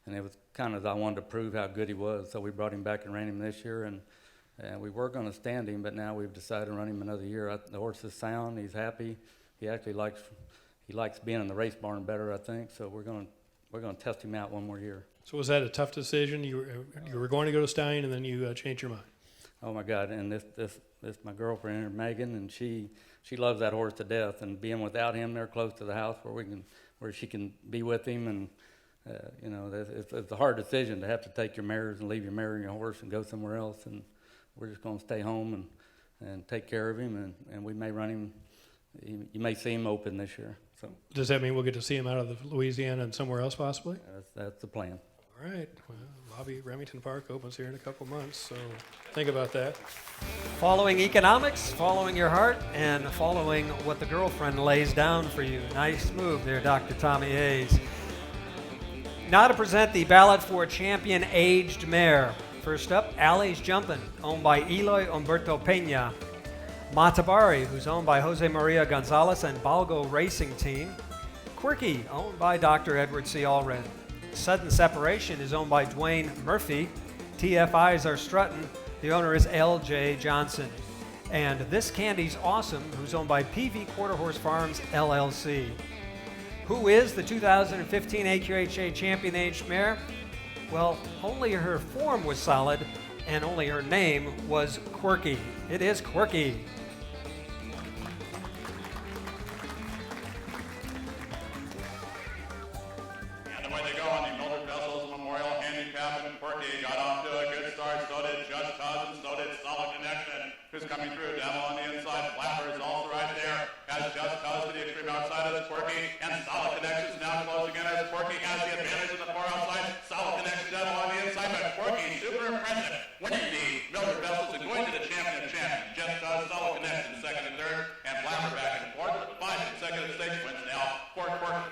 and it was kind of, I wanted to prove how good he was. So we brought him back and ran him this year, and we were going to stand him, but now we've decided to run him another year. The horse is sound. He's happy. He actually likes being in the race barn better, I think. So we're going to test him out one more year. So was that a tough decision? You were going to go to stallion, and then you changed your mind. Oh my God! And this my girlfriend Megan, and she loves that horse to death. And being without him there close to the house where she can be with him, and it's a hard decision to have to take your mares and leave your mare and your horse and go somewhere else. And we're just going to stay home and take care of him, and we may run him. You may see him open this year. So does that mean we'll get to see him out of Louisiana and somewhere else possibly? That's the plan. All right. Well, Bobby Remington Park opens here in a couple months, so think about that. Following economics, following your heart, and following what the girlfriend lays down for you. Nice move there, Dr. Tommy Hayes. Now to present the ballot for champion aged mare. First up, Alley's Jumpin', owned by Eloy Humberto Peña. Matabari, who's owned by Jose Maria Gonzalez and Balgo Racing Team. Quirky, owned by Dr. Edward C. Allred. Sudden Separation is owned by Dwayne Murphy. TFIs are strutting. The owner is L.J. Johnson. And This Candy's Awesome, who's owned by PV Quarter Horse Farms, LLC. Who is the 2015 AQHA champion aged mare? Well, only her form was solid, and only her name was Quirky. It is Quirky. And away they go on the Mildred Vessels Memorial Handicap, and Quirky got off to a good start. So did Just Cause, and so did Solid Connection, who's coming through. Devil on the inside. Flapper is also right there. As Just Cause to the extreme outside of Quirky, and Solid Connection is now close again as Quirky has the advantage in the far outside. Solid Connection Devil on the inside, but Quirky super impressive, winning the Mildred Vessels and going to the champion of champions. Just Cause, Solid Connection second and third, and Flapper back and forth with 5 consecutive stage wins now for Quirky.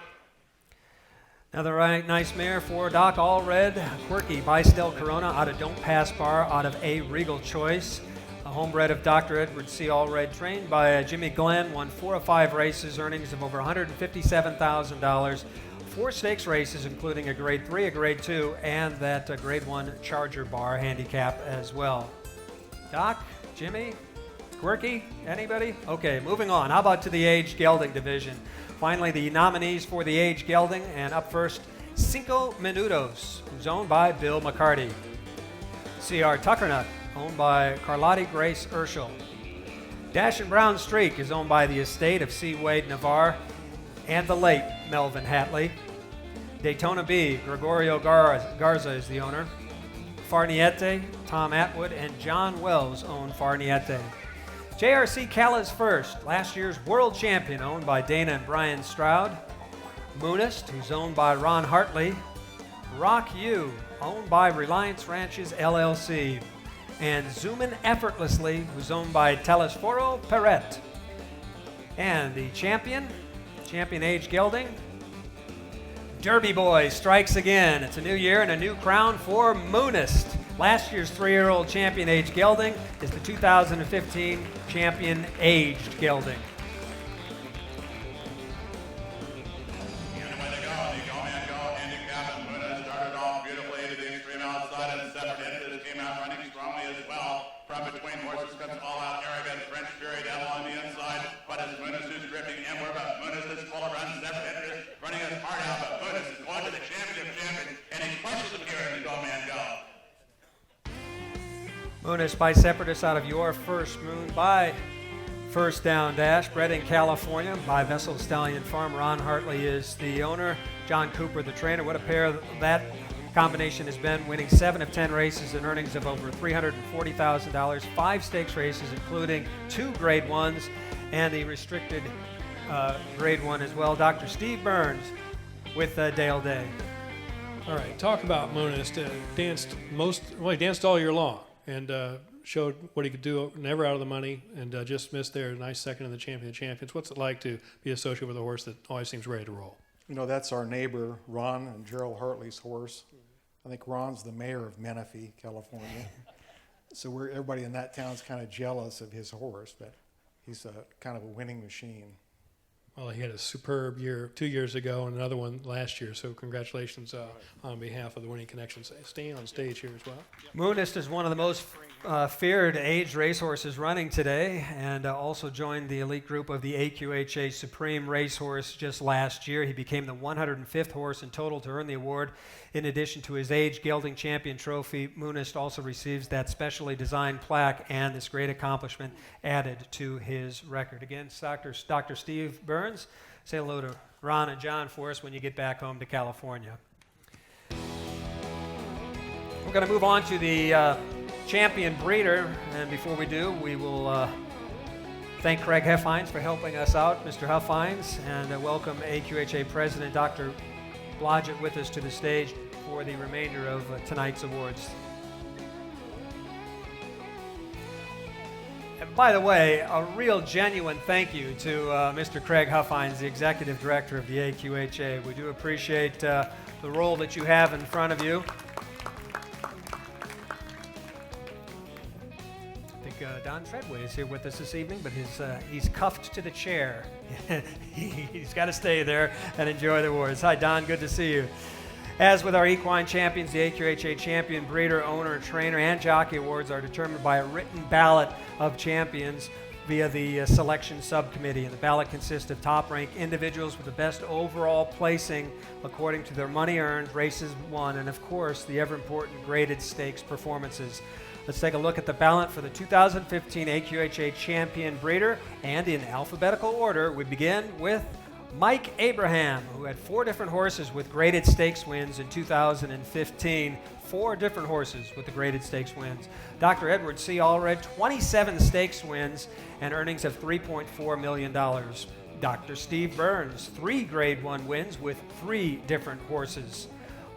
Another nice mare for Doc Allred. Quirky by Stel Corona out of Don't Pass Bar out of A Regal Choice. A homebred of Dr. Edward C. Allred, trained by Jimmy Glenn, won 4 of 5 races, earnings of over $157,000. 4 stakes races, including a Grade 3, a Grade 2, and that Grade 1 Charger Bar handicap as well. Doc, Jimmy, Quirky, anybody? Okay, moving on. How about to the age gelding division? Finally, the nominees for the age gelding, and up first, Cinco Minutos, who's owned by Bill McCarty. C.R. Tuckernut, owned by Carlotti Grace Urschel. Dash and Brown Streak is owned by the estate of C. Wade Navarre and the late Melvin Hatley. Daytona B, Gregorio Garza is the owner. Farniente, Tom Atwood, and John Wells own Farniente. JRC Callas First, last year's world champion, owned by Dana and Brian Stroud. Moonist, who's owned by Ron Hartley. Rock U, owned by Reliance Ranches LLC. And Zoomin' Effortlessly, who's owned by Telesforo Perret. And the champion age gelding, Derby Boy strikes again. It's a new year and a new crown for Moonist. Last year's 3-year-old champion aged gelding is the 2015 champion aged gelding. Moonist by Separatist out of Your First Moon by First Down Dash, bred in California by Vessel Stallion Farm. Ron Hartley is the owner, John Cooper the trainer. What a pair that combination has been, winning 7 of 10 races and earnings of over $340,000, 5 stakes races including 2 Grade 1s and the restricted Grade 1 as well. Dr. Steve Burns with Dale Day. All right, talk about Monist. He danced all year long and showed what he could do, never out of the money, and just missed there. A nice second in the Champion of Champions. What's it like to be associated with a horse that always seems ready to roll? You know, that's our neighbor, Ron and Gerald Hartley's horse. I think Ron's the mayor of Menifee, California. So everybody in that town's kind of jealous of his horse, but he's a kind of a winning machine. Well, he had a superb year 2 years ago and another one last year, so congratulations on behalf of the Winning Connections. Staying on stage here as well. Moonist is one of the most feared age racehorses running today, and also joined the elite group of the AQHA Supreme Racehorse just last year. He became the 105th horse in total to earn the award. In addition to his age gelding champion trophy, Moonist also receives that specially designed plaque and this great accomplishment added to his record. Again, Dr. Steve Burns, say hello to Ron and John for us when you get back home to California. We're going to move on to the champion breeder, and before we do, we will thank Craig Huffines for helping us out, Mr. Huffines, and welcome AQHA President Dr. Blodgett with us to the stage for the remainder of tonight's awards. And by the way, a real genuine thank you to Mr. Craig Huffines, the Executive Director of the AQHA. We do appreciate the role that you have in front of you. Don Treadway is here with us this evening, but he's cuffed to the chair. He's got to stay there and enjoy the awards. Hi, Don. Good to see you. As with our equine champions, the AQHA Champion Breeder, Owner, Trainer, and Jockey Awards are determined by a written ballot of champions via the selection subcommittee. And the ballot consists of top-ranked individuals with the best overall placing according to their money earned, races won, and of course, the ever-important graded stakes performances. Let's take a look at the ballot for the 2015 AQHA Champion Breeder, and in alphabetical order, we begin with Mike Abraham, who had 4 different horses with graded stakes wins in 2015. 4 different horses with the graded stakes wins. Dr. Edward C. Allred, 27 stakes wins and earnings of $3.4 million. Dr. Steve Burns, 3 Grade 1 wins with 3 different horses.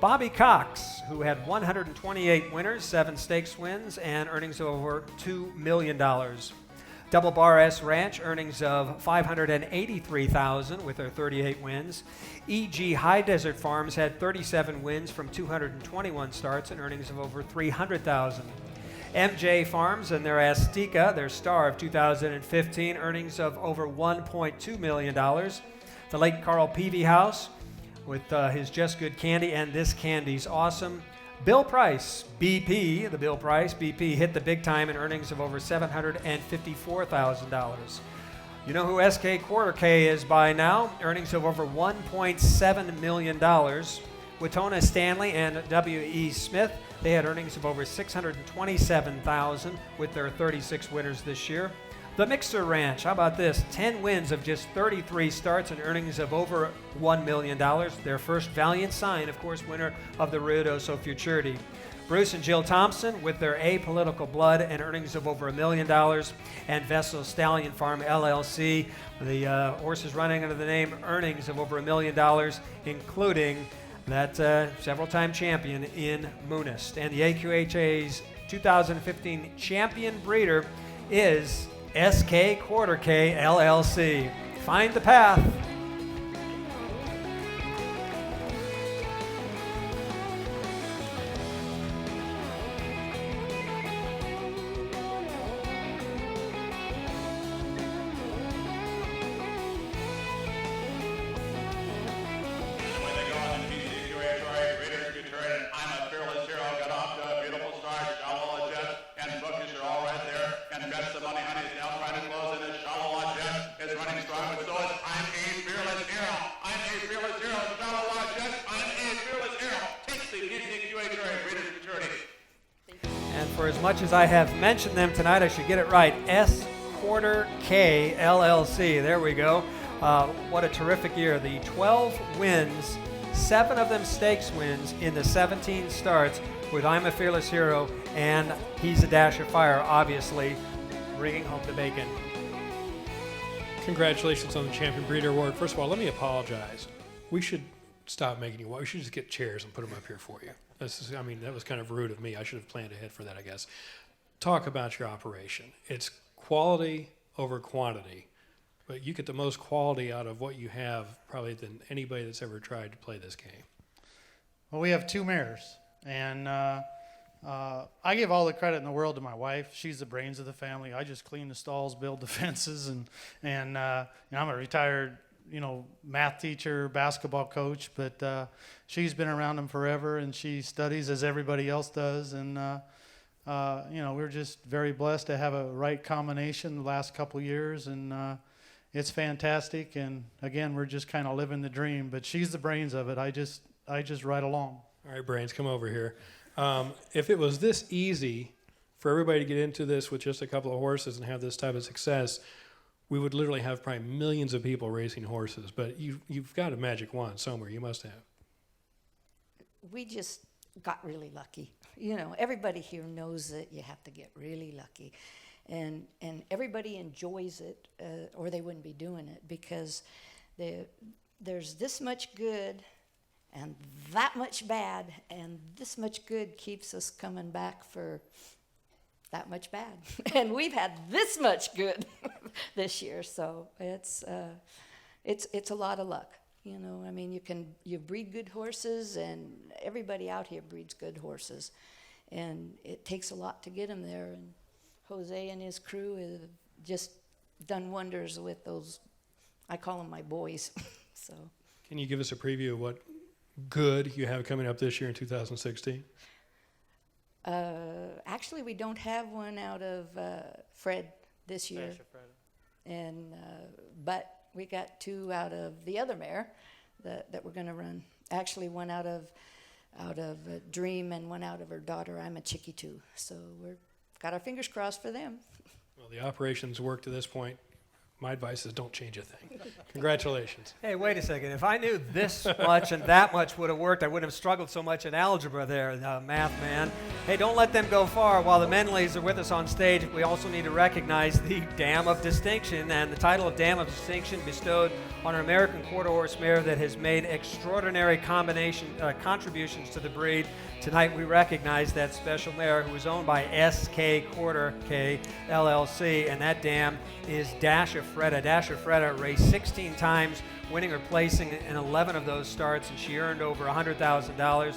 Bobby Cox, who had 128 winners, 7 stakes wins, and earnings of over $2 million. Double Bar S Ranch, earnings of $583,000 with their 38 wins. E.G. High Desert Farms had 37 wins from 221 starts and earnings of over $300,000. MJ Farms and their Azteca, their star of 2015, earnings of over $1.2 million. The late Carl Peavy House, with his Just Good Candy and This Candy's Awesome. Bill Price, BP, the Bill Price, BP hit the big time in earnings of over $754,000. You know who SK Quarter K is by now, earnings of over $1.7 million. Watona Stanley and W.E. Smith, they had earnings of over $627,000 with their 36 winners this year. The Mixer Ranch, how about this? 10 wins of just 33 starts and earnings of over $1 million. Their first Valiant Sign, of course, winner of the Ruidoso Futurity. Bruce and Jill Thompson with their Apolitical Blood and earnings of over $1 million. And Vessel Stallion Farm LLC, the horses running under the name earnings of over $1 million, including that several-time champion in Moonist. And the AQHA's 2015 champion breeder is SK Quarter K LLC. Find the path. For as much as I have mentioned them tonight, I should get it right. S Quarter K LLC. There we go. What a terrific year. The 12 wins, 7 of them stakes wins in the 17 starts with I'm a Fearless Hero and He's a Dash of Fire, obviously, bringing home the bacon. Congratulations on the Champion Breeder Award. First of all, let me apologize. We should stop making you walk. We should just get chairs and put them up here for you. That was kind of rude of me. I should have planned ahead for that, I guess. Talk about your operation. It's quality over quantity, but you get the most quality out of what you have probably than anybody that's ever tried to play this game. Well, we have 2 mares, and I give all the credit in the world to my wife. She's the brains of the family. I just clean the stalls, build the fences, and I'm a retired math teacher, basketball coach, but she's been around them forever, and she studies as everybody else does, and we're just very blessed to have a right combination the last couple years, and it's fantastic. And again, we're just kind of living the dream, but she's the brains of it. I just ride along. All right, Brains, come over here. If it was this easy for everybody to get into this with just a couple of horses and have this type of success, we would literally have probably millions of people racing horses. But you've got a magic wand somewhere. You must have. We just got really lucky. Everybody here knows that you have to get really lucky. And everybody enjoys it, or they wouldn't be doing it, because there's this much good and that much bad, and this much good keeps us coming back for that much bad. And we've had this much good this year, so it's a lot of luck. You breed good horses, and everybody out here breeds good horses, and it takes a lot to get them there. And Jose and his crew have just done wonders with those. I call them my boys. So. Can you give us a preview of what good you have coming up this year in 2016? Actually, we don't have one out of Fred this year, and but we got 2 out of the other mare that we're going to run. Actually, one out of Dream and one out of her daughter. I'm a Chickie too, so we're got our fingers crossed for them. Well, the operations work to this point. My advice is don't change a thing. Congratulations. Hey, wait a second. If I knew this much and that much would have worked, I wouldn't have struggled so much in algebra there, math man. Hey, don't let them go far. While the Menleys are with us on stage, we also need to recognize the Dam of Distinction, and the title of Dam of Distinction bestowed on an American quarter horse mare that has made extraordinary contributions to the breed. Tonight we recognize that special mare who is owned by SK Quarter K LLC, and that dam is Dash Freda. Dash Freda raced 16 times, winning or placing in 11 of those starts, and she earned over $100,000.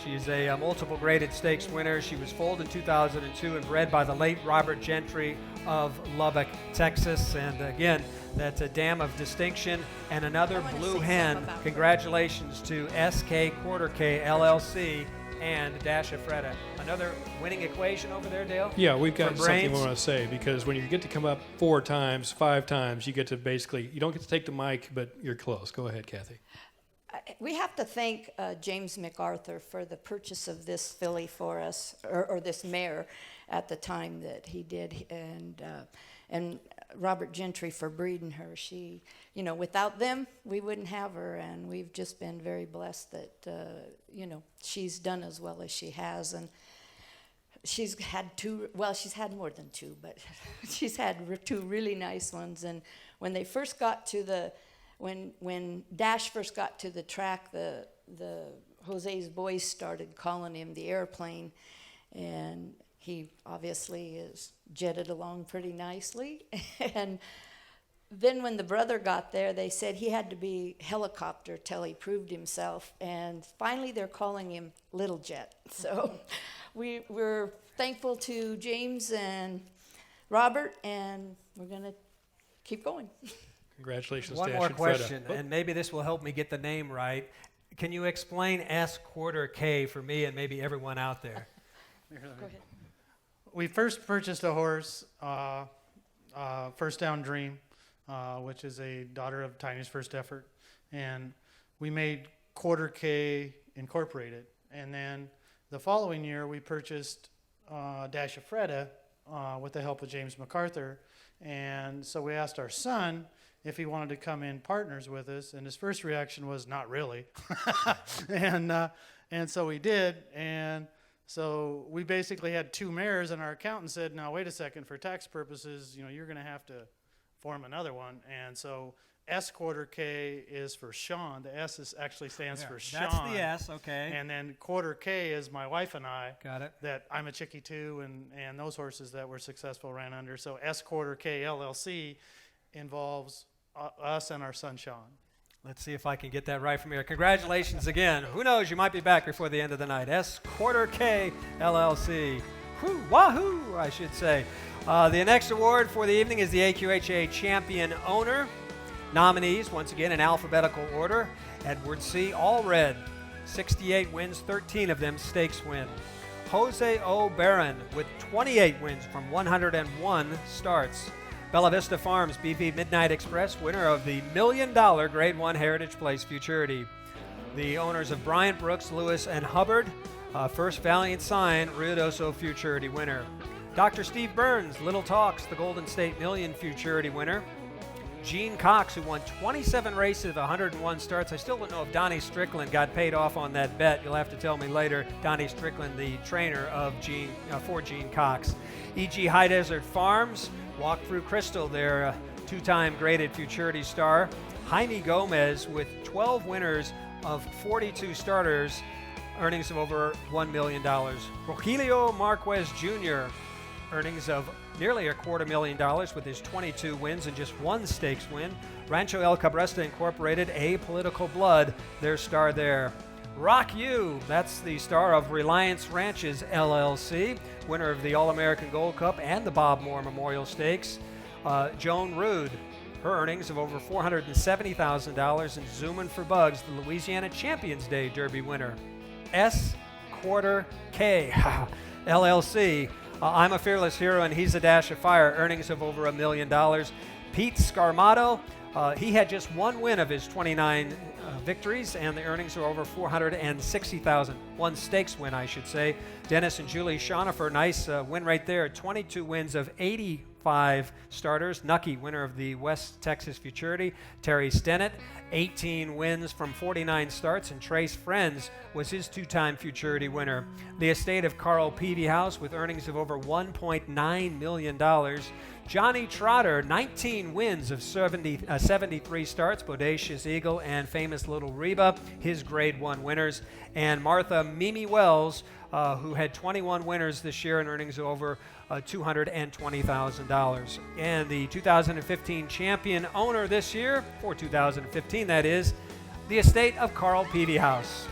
She's a multiple graded stakes winner. She was foaled in 2002 and bred by the late Robert Gentry of Lubbock, Texas. And again, that's a Dam of Distinction and another blue hen. Congratulations to SK Quarter K LLC and Dash Freda. Another winning equation over there, Dale? Yeah, we've got something we Brains? want to say, because when you get to come up 4 times, 5 times, you get to you don't get to take the mic, but you're close. Go ahead, Kathy. We have to thank James MacArthur for the purchase of this filly for us, or this mare, at the time that he did, and Robert Gentry for breeding her. She, without them, we wouldn't have her, and we've just been very blessed that, she's done as well as she has, and she's had 2, well, she's had more than 2, but she's had 2 really nice ones, and when they first got to when Dash first got to the track, the Jose's boys started calling him the airplane, and he obviously is jetted along pretty nicely. And then when the brother got there, they said he had to be helicopter till he proved himself, and finally they're calling him Little Jet. So we're thankful to James and Robert, and we're going to keep going. Congratulations, One Dash more and Freda. question, and maybe this will help me get the name right. Can you explain S Quarter K for me and maybe everyone out there? Go ahead. We first purchased a horse, First Down Dream, which is a daughter of Tiny's First Effort, and we made Quarter K Incorporated. And then the following year, we purchased Dash Freda with the help of James MacArthur. And so we asked our son if he wanted to come in partners with us, and his first reaction was, not really. and so we did, and so we basically had 2 mares, and our accountant said, now wait a second, for tax purposes, you're going to have to form another one. And so S*K is for Sean. The S actually stands for Sean. That's the S, okay. And then K is my wife and I. Got it. That I'm a chickie too, and those horses that were successful ran under. So S*K LLC involves us and our son Sean. Let's see if I can get that right from here. Congratulations again. Who knows, you might be back before the end of the night. S*K LLC. Whoo, wahoo, I should say. The next award for the evening is the AQHA Champion Owner. Nominees, once again, in alphabetical order. Edward C. Allred, 68 wins, 13 of them stakes win. Jose O. Barron with 28 wins from 101 starts. Bella Vista Farms BV Midnight Express, winner of the $1 million Grade 1 Heritage Place Futurity. The owners of Bryant Brooks, Lewis, and Hubbard, First Valiant Sign, Ruidoso Futurity winner. Dr. Steve Burns, Little Talks, the Golden State Million Futurity winner. Gene Cox, who won 27 races, 101 starts. I still don't know if Donnie Strickland got paid off on that bet. You'll have to tell me later. Donnie Strickland, the trainer of for Gene Cox. E.G. High Desert Farms, Walk Through Crystal, their two-time graded Futurity star. Jaime Gomez with 12 winners of 42 starters, earnings of over $1 million. Rogelio Marquez Jr., earnings of nearly $250,000 with his 22 wins and just one stakes win. Rancho El Cabresta Incorporated, Apolitical Blood, their star there. Rock You, that's the star of Reliance Ranches LLC, winner of the All-American Gold Cup and the Bob Moore Memorial Stakes. Joan Rude, her earnings of over $470,000, and Zoomin' for Bugs, the Louisiana Champions Day Derby winner. S*K LLC, I'm a Fearless Hero and He's a Dash of Fire, earnings of over $1 million. Pete Scarmato, he had just one win of his 29 victories, and the earnings are over $460,000. One stakes win, I should say. Dennis and Julie Schonifer, nice win right there. 22 wins of 85 starters. Nucky, winner of the West Texas Futurity. Terry Stennett, 18 wins from 49 starts, and Trace Friends was his two-time Futurity winner. The estate of Carl Peavyhouse with earnings of over $1.9 million. Johnny Trotter, 19 wins of 73 starts, Bodacious Eagle and Famous Little Reba, his Grade 1 winners. And Martha Mimi Wells, who had 21 winners this year and earnings of over $220,000. And the 2015 champion owner this year, for 2015 that is, the estate of Carl Peavyhouse.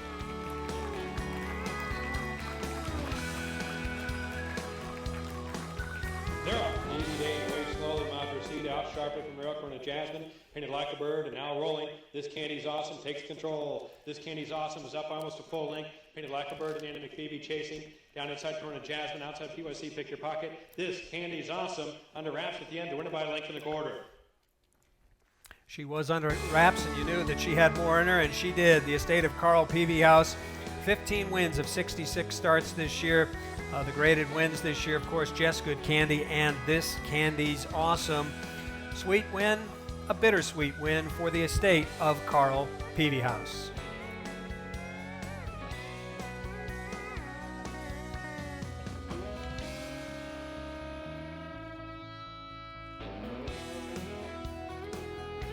They're off. Easy day, away slowly, mouth recede out sharply from Rail Corner Jasmine, painted like a bird, and now rolling. This Candy's Awesome takes control. This Candy's Awesome is up almost to full length, painted like a bird, and Anna McPhoebe chasing. Down inside Corner Jasmine, outside PYC, pick your pocket. This Candy's Awesome, under wraps at the end to win it by a length in the quarter. She was under wraps, and you knew that she had more in her, and she did. The estate of Carl Peavyhouse, 15 wins of 66 starts this year. The graded wins this year, of course, Just Good Candy and This Candy's Awesome. Sweet win, a bittersweet win for the estate of Carl Peavyhouse.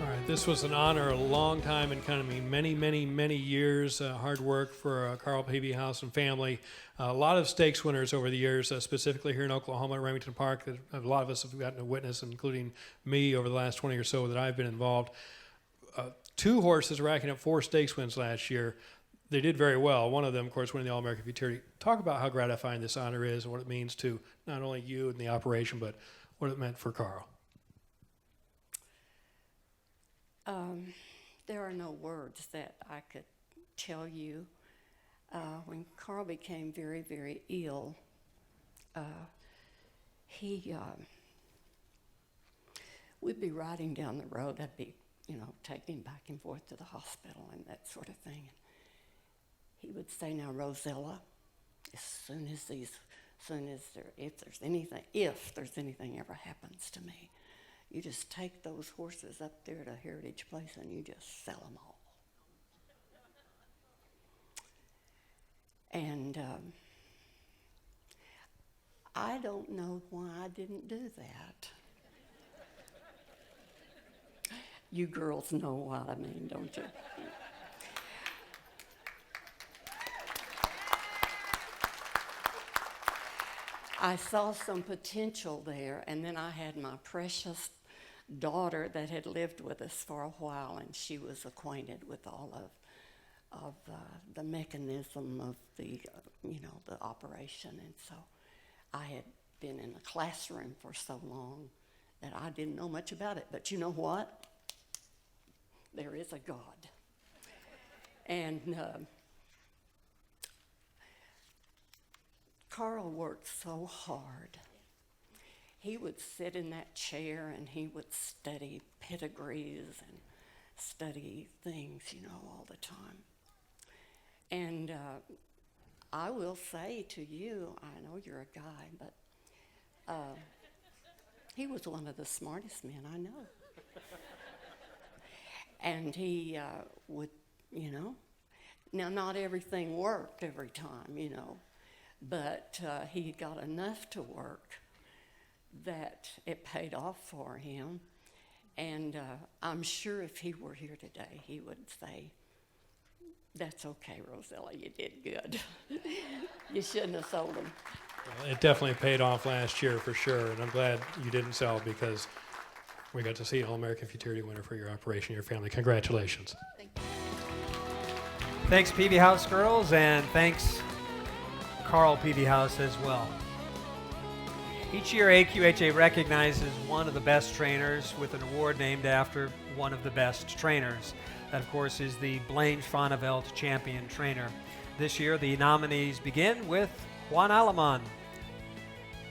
All right, this was an honor, a long time in kind of many years, hard work for Carl Peavyhouse and family. A lot of stakes winners over the years, specifically here in Oklahoma, Remington Park, that a lot of us have gotten to witness, including me over the last 20 or so that I've been involved. Two horses racking up 4 stakes wins last year. They did very well. One of them, of course, winning the All-American Futurity. Talk about how gratifying this honor is and what it means to not only you and the operation, but what it meant for Carl. There are no words that I could tell you. When Carl became very ill, we'd be riding down the road. I'd be, taking him back and forth to the hospital and that sort of thing. He would say, "Now, Rosella, if there's anything ever happens to me, you just take those horses up there to Heritage Place and you just sell them all." And I don't know why I didn't do that. You girls know what I mean, don't you? I saw some potential there, and then I had my precious daughter that had lived with us for a while, and she was acquainted with all of the mechanism of the the operation, and so I had been in the classroom for so long that I didn't know much about it. But you know what? There is a God, and Carl worked so hard. He would sit in that chair and he would study pedigrees and study things, all the time. And I will say to you, I know you're a guy, but he was one of the smartest men I know. And he would, now not everything worked every time, but he got enough to work that it paid off for him. And I'm sure if he were here today, he would say, "That's okay, Rosella, you did good." You shouldn't have sold him. Well, it definitely paid off last year for sure, and I'm glad you didn't sell because we got to see an All-American Futurity winner for your operation, your family. Congratulations. Thank you. Thanks, PB House girls, and thanks, Carl PB House as well. Each year, AQHA recognizes one of the best trainers with an award named after one of the best trainers. That, of course, is the Blaine Schwaneveld Champion Trainer. This year, the nominees begin with Juan Aleman.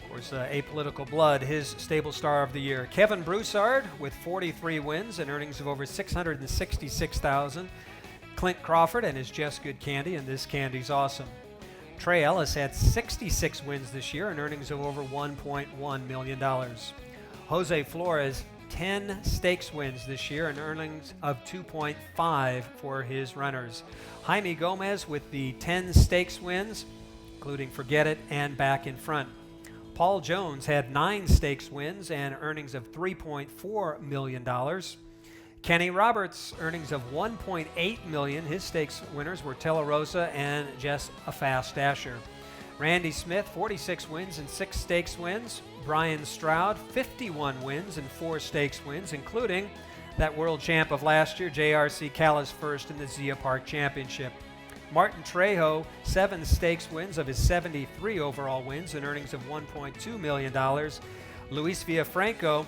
Of course, Apolitical Blood, his stable star of the year. Kevin Broussard with 43 wins and earnings of over $666,000. Clint Crawford and his Just Good Candy, and this candy's awesome. Trey Ellis had 66 wins this year and earnings of over $1.1 million. Jose Flores, 10 stakes wins this year and earnings of $2.5 for his runners. Jaime Gomez with the 10 stakes wins, including Forget It and Back in Front. Paul Jones had 9 stakes wins and earnings of $3.4 million. Kenny Roberts, earnings of $1.8 million. His stakes winners were Tella Rosa and Jess A Fast Dasher. Randy Smith, 46 wins and 6 stakes wins. Brian Stroud, 51 wins and 4 stakes wins, including that world champ of last year, JRC Callis, first in the Zia Park Championship. Martin Trejo, 7 stakes wins of his 73 overall wins and earnings of $1.2 million. Luis Villafranco,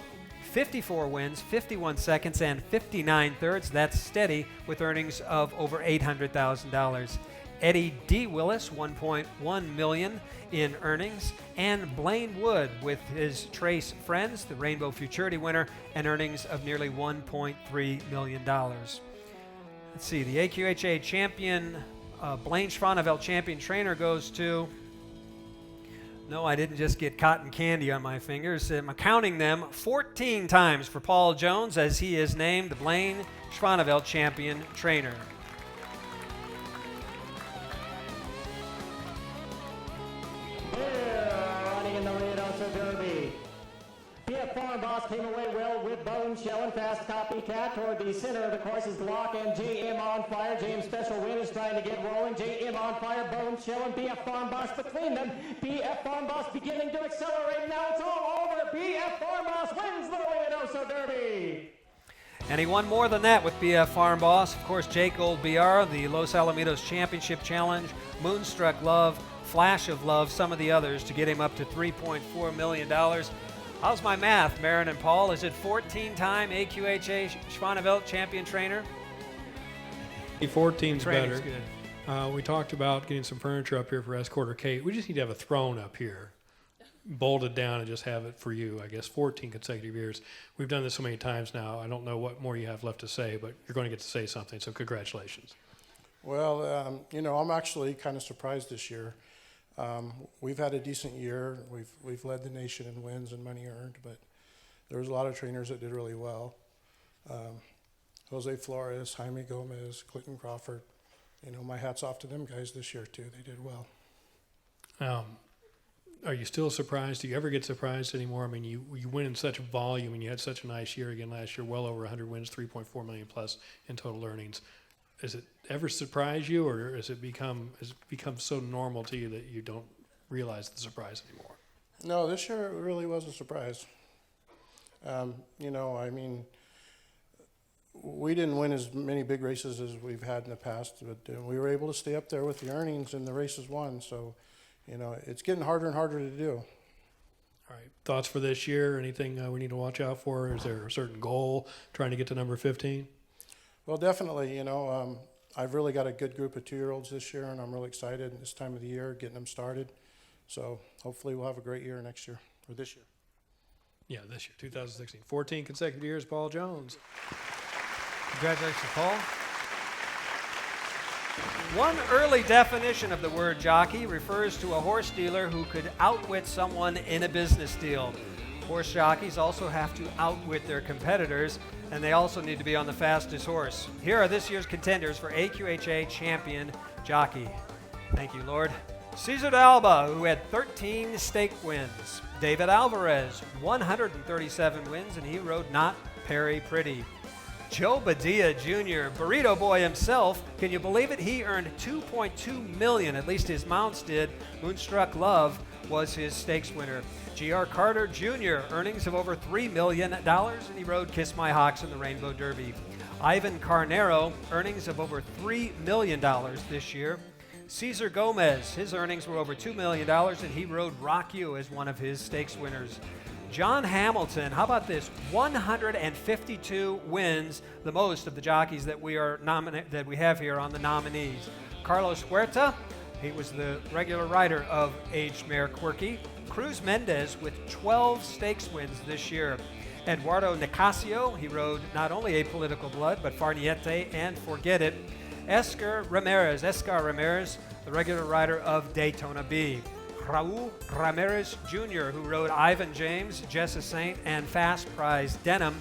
54 wins, 51 seconds, and 59 thirds. That's steady with earnings of over $800,000. Eddie D. Willis, $1.1 million in earnings. And Blaine Wood with his Trace Friends, the Rainbow Futurity winner, and earnings of nearly $1.3 million. Let's see, the AQHA champion, Blaine Schwaneveld champion trainer goes to... No, I didn't just get cotton candy on my fingers. I'm counting them 14 times for Paul Jones as he is named the Blaine Schwaneveld Champion Trainer. Running in the lead also Derby. BF Farm Boss came away well with Bone Shell and Fast Copycat. Toward the center of the course is Block and JM On Fire. James Special Win is trying to get rolling. JM On Fire, Bone Shell, and BF Farm Boss between them. BF Farm Boss beginning to accelerate. Now it's all over. BF Farm Boss wins the Leonoso Derby. And he won more than that with BF Farm Boss. Of course, Jake Old BR, the Los Alamitos Championship Challenge, Moonstruck Love, Flash of Love, some of the others to get him up to $3.4 million. How's my math, Marin and Paul? Is it 14-time AQHA Schwaneveld champion trainer? 14's Training's better. good. We talked about getting some furniture up here for Escorter Kate. We just need to have a throne up here, bolted down, and just have it for you. I guess 14 consecutive years. We've done this so many times now. I don't know what more you have left to say, but you're going to get to say something, so congratulations. Well, I'm actually kind of surprised this year. We've had a decent year. We've led the nation in wins and money earned, but there was a lot of trainers that did really well. Jose Flores, Jaime Gomez, Clinton Crawford. My hat's off to them guys this year too. They did well. Are you still surprised? Do you ever get surprised anymore? I mean, you win in such volume, and you had such a nice year again last year, well over 100 wins, 3.4 million plus in total earnings. Does it ever surprise you, or has it become so normal to you that you don't realize the surprise anymore? No, this year it really was a surprise. You know, I mean, we didn't win as many big races as we've had in the past, but we were able to stay up there with the earnings and the races won. So, you know, it's getting harder and harder to do. All right. Thoughts for this year? Anything we need to watch out for? Is there a certain goal trying to get to number 15? Well, definitely. You know, I've really got a good group of 2-year-olds this year, and I'm really excited this time of the year, getting them started. So hopefully we'll have a great year next year, or this year. Yeah, this year, 2016. 14 consecutive years, Paul Jones. Congratulations, Paul. One early definition of the word jockey refers to a horse dealer who could outwit someone in a business deal. Horse jockeys also have to outwit their competitors, and they also need to be on the fastest horse. Here are this year's contenders for AQHA champion jockey. Thank you, Lord. Cesar de Alba, who had 13 stake wins. David Alvarez, 137 wins, and he rode Not Perry Pretty. Joe Badilla Jr., Burrito Boy himself, can you believe it? He earned $2.2 million, at least his mounts did. Moonstruck Love was his stakes winner. G.R. Carter Jr., earnings of over $3 million, and he rode Kiss My Hawks in the Rainbow Derby. Ivan Carnero, earnings of over $3 million this year. Cesar Gomez, his earnings were over $2 million, and he rode Rock You as one of his stakes winners. John Hamilton, how about this? 152 wins, the most of the jockeys that we have here on the nominees. Carlos Huerta, he was the regular rider of Aged Mare Quirky. Cruz Mendez with 12 stakes wins this year. Eduardo Nicasio, he rode not only Apolitical Blood, but Farniente and Forget It. Escar Ramirez, the regular rider of Daytona B. Raul Ramirez Jr., who rode Ivan James, Jessa Saint, and Fast Prize Denim.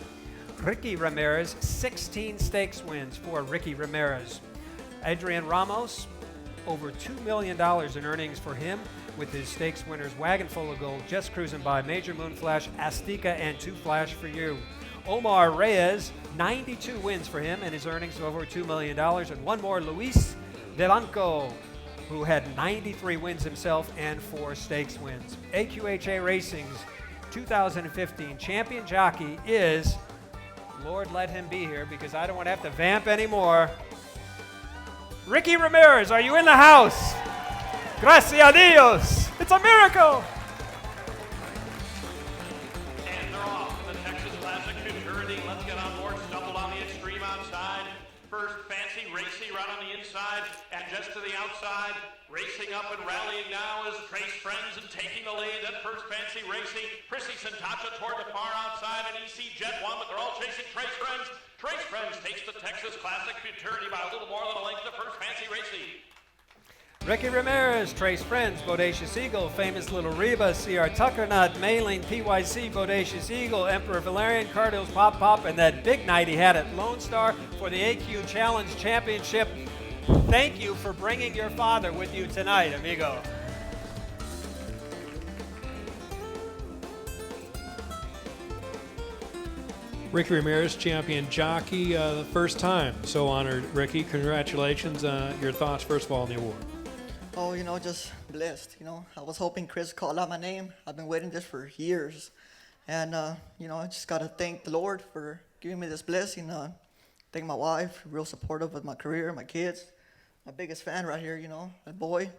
Ricky Ramirez, 16 stakes wins for Ricky Ramirez. Adrian Ramos, over $2 million in earnings for him with his stakes winners Wagon Full of Gold, Just Cruising By, Major Moonflash, Azteca, and Two Flash for You. Omar Reyes, 92 wins for him and his earnings of over $2 million. And one more, Luis Delanco, who had 93 wins himself and 4 stakes wins. AQHA Racing's 2015 champion jockey is, Lord let him be here because I don't want to have to vamp anymore, Ricky Ramirez. Are you in the house? Gracias a Dios. It's a miracle. And they're off to the Texas Classic Futurity. Let's get on board. Stumbled on the extreme outside. First, Fancy Racy right on the inside. And just to the outside, racing up and rallying now is Trace Friends and taking the lead. That first Fancy Racy. Prissy Santacha toward the far outside. And EC Jet 1, but they're all chasing Trace Friends. Trace Friends takes the Texas Classic Futurity by a little more than a length of first Fancy Racy. Ricky Ramirez, Trace Friends, Bodacious Eagle, Famous Little Reba, C.R. Tuckernut, Mailing, PYC, Bodacious Eagle, Emperor Valerian, Cardinals Pop Pop, and that big night he had at Lone Star for the AQ Challenge Championship. Thank you for bringing your father with you tonight, amigo. Ricky Ramirez, champion jockey, the first time. So honored, Ricky. Congratulations. Your thoughts, first of all, on the award. Oh, you know, just blessed. You know, I was hoping Chris called out my name. I've been waiting this for years. And, you know, I just got to thank the Lord for giving me this blessing. Thank my wife, real supportive of my career, my kids. My biggest fan right here, you know, that boy.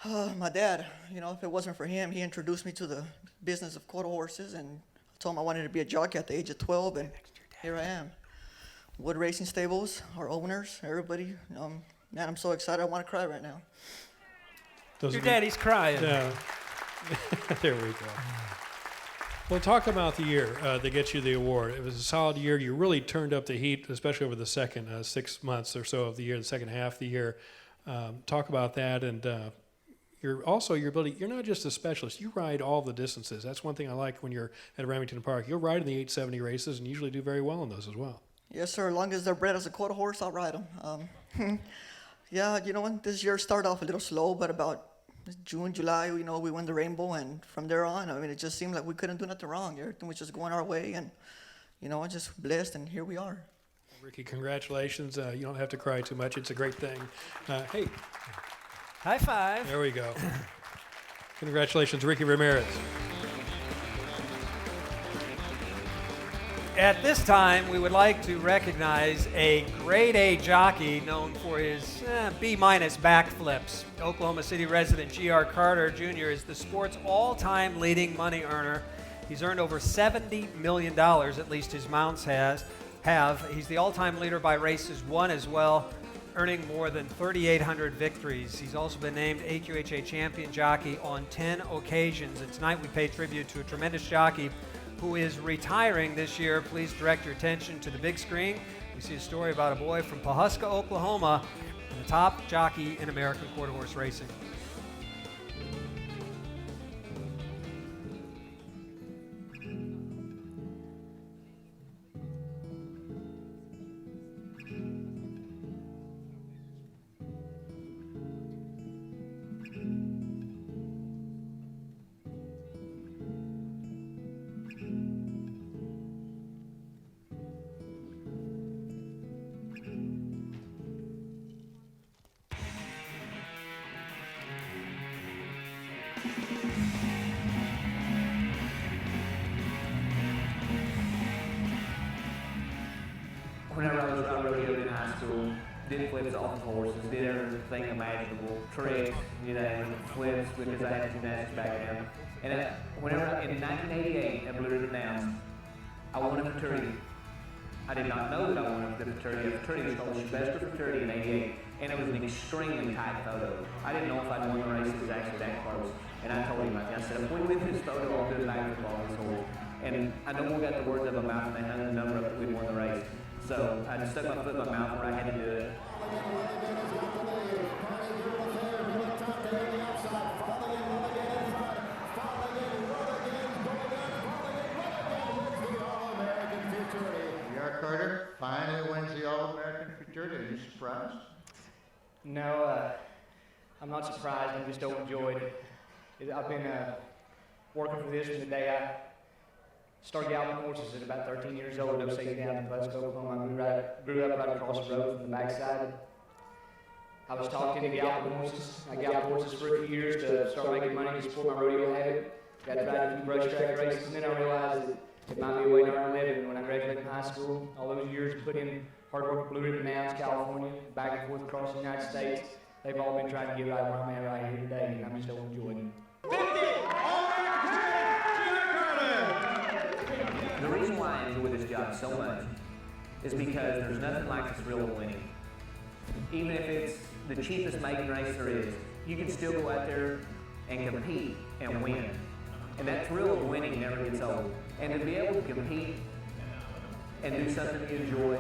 My dad, you know, if it wasn't for him, he introduced me to the business of quarter horses, and I told him I wanted to be a jockey at the age of 12, and here I am. Wood Racing Stables, our owners, everybody. Man, I'm so excited. I want to cry right now. Your daddy's crying. Yeah. There we go. Well, talk about the year that gets you the award. It was a solid year. You really turned up the heat, especially over the second 6 months or so of the year, the second half of the year. Talk about that, and your ability. You're not just a specialist. You ride all the distances. That's one thing I like when you're at Remington Park. You'll ride in the 870 races and usually do very well in those as well. Yes, sir. As long as they're bred as a quarter horse, I'll ride them. Yeah, you know what? This year started off a little slow, but about June, July, you know, we won the rainbow, and from there on, I mean, it just seemed like we couldn't do nothing wrong. Everything was just going our way, and, you know, just blessed, and here we are. Ricky, congratulations. You don't have to cry too much. It's a great thing. Hey. High five. There we go. Congratulations, Ricky Ramirez. At this time, we would like to recognize a grade A jockey known for his B-minus backflips. Oklahoma City resident G.R. Carter Jr. is the sport's all-time leading money earner. He's earned over $70 million, at least his mounts have. He's the all-time leader by races won as well, earning more than 3,800 victories. He's also been named AQHA champion jockey on 10 occasions. And tonight we pay tribute to a tremendous jockey who is retiring this year. Please direct your attention to the big screen. We see a story about a boy from Pawhuska, Oklahoma, and the top jockey in American quarter horse racing. Whenever I rodeoed in high school, did flips off of horses, did everything imaginable, tricks, you know, flips because I had gymnastics background. And whenever in 1988 at Blue Ribbon Downs, I won a fraternity. I did not know that I won a fraternity. A fraternity was called the Sylvester Fraternity in '88, and it was an extremely tight photo. I didn't know if I'd won the race. It was actually that close. And I told him, I said, if we win this photo, I'll do a basketball this horse. And I no more got the words out of my mouth, and they hung the number up that we won the race. So I just stuck my foot in my mouth where I had to do it. G.R. Carter finally wins the All-American Fraternity. Are you surprised? No, I'm not surprised. I'm just overjoyed. I've been working for this from the day I started galloping horses at about 13 years old, upstate down in Pawhuska, Oklahoma. I grew up right across the road from the backside. I was talked into galloping horses. I galloped horses for a few years to start making money to support my rodeo habit. Got to drive a few brush track races, and then I realized that it might be a way to earn a living. When I graduated from high school, all those years put in hard work at Blue Ribbon Downs, California, back and forth across the United States. They've all been trying to get right where I'm at right here today, and I'm just overjoyed. The reason why I enjoy this job so much is because there's nothing like the thrill of winning. Even if it's the cheapest maiden race there is, you can still go out there and compete and win. And that thrill of winning never gets old. And to be able to compete and do something you enjoy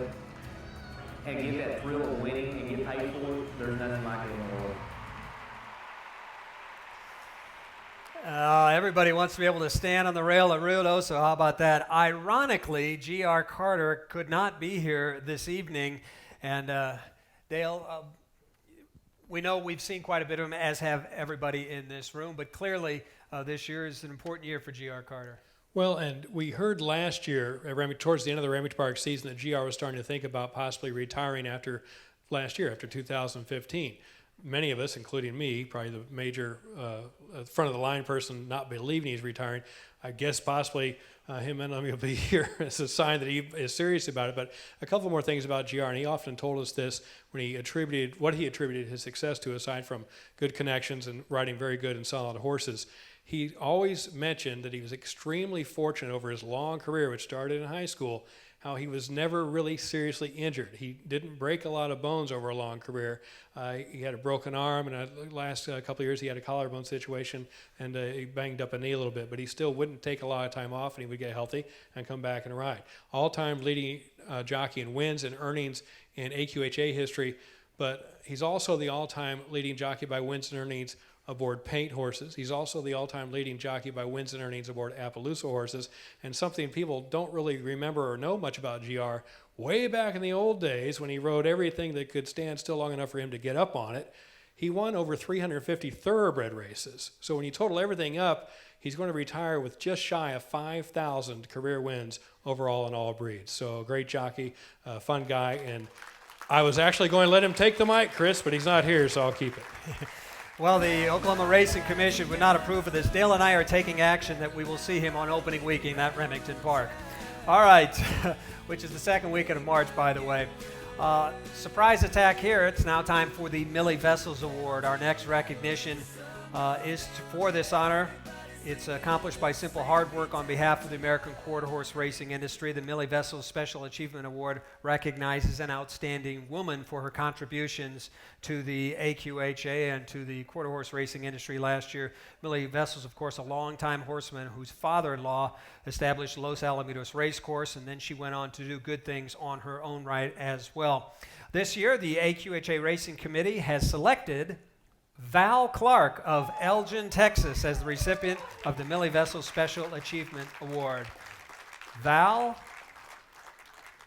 and get that thrill of winning and get paid for it, there's nothing like it in the world. Everybody wants to be able to stand on the rail at Rudo, so how about that? Ironically, G.R. Carter could not be here this evening, and Dale, we know we've seen quite a bit of him, as have everybody in this room, but clearly this year is an important year for G.R. Carter. Well, and we heard last year, towards the end of the Remington Park season, that GR was starting to think about possibly retiring after last year, after 2015. Many of us, including me, probably the major front of the line person, not believing he's retiring. I guess possibly him and me will be here as a sign that he is serious about it. But a couple more things about GR, and he often told us this when he attributed his success to, aside from good connections and riding very good and solid horses. He always mentioned that he was extremely fortunate over his long career, which started in high school, how he was never really seriously injured. He didn't break a lot of bones over a long career. He had a broken arm, and the last couple of years he had a collarbone situation, and he banged up a knee a little bit, but he still wouldn't take a lot of time off, and he would get healthy and come back and ride. All-time leading jockey in wins and earnings in AQHA history, but he's also the all-time leading jockey by wins and earnings aboard paint horses. He's also the all-time leading jockey by wins and earnings aboard Appaloosa horses. And something people don't really remember or know much about GR, way back in the old days when he rode everything that could stand still long enough for him to get up on it, He won over 350 thoroughbred races. So when you total everything up, he's going to retire with just shy of 5,000 career wins overall in all breeds. So a great jockey, fun guy, and I was actually going to let him take the mic, Chris, but he's not here, so I'll keep it. Well, the Oklahoma Racing Commission would not approve of this. Dale and I are taking action that we will see him on opening weekend at Remington Park. All right, which is the second weekend of March, by the way. Surprise attack here. It's now time for the Millie Vessels Award. Our next recognition is for this honor. It's accomplished by simple hard work on behalf of the American quarter horse racing industry. The Millie Vessels Special Achievement Award recognizes an outstanding woman for her contributions to the AQHA and to the quarter horse racing industry last year. Millie Vessels, of course, a longtime horseman whose father-in-law established Los Alamitos Racecourse, and then she went on to do good things on her own right as well. This year, the AQHA Racing Committee has selected Val Clark of Elgin, Texas, as the recipient of the Millie Vessels Special Achievement Award. Val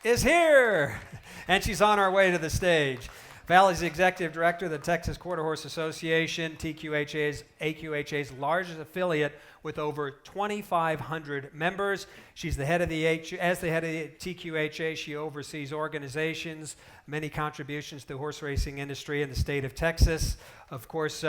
is here, and she's on her way to the stage. Val is the executive director of the Texas Quarter Horse Association, AQHA's largest affiliate with over 2,500 members. She's the head of as the head of the TQHA, she oversees organizations, many contributions to the horse racing industry in the state of Texas. Of course,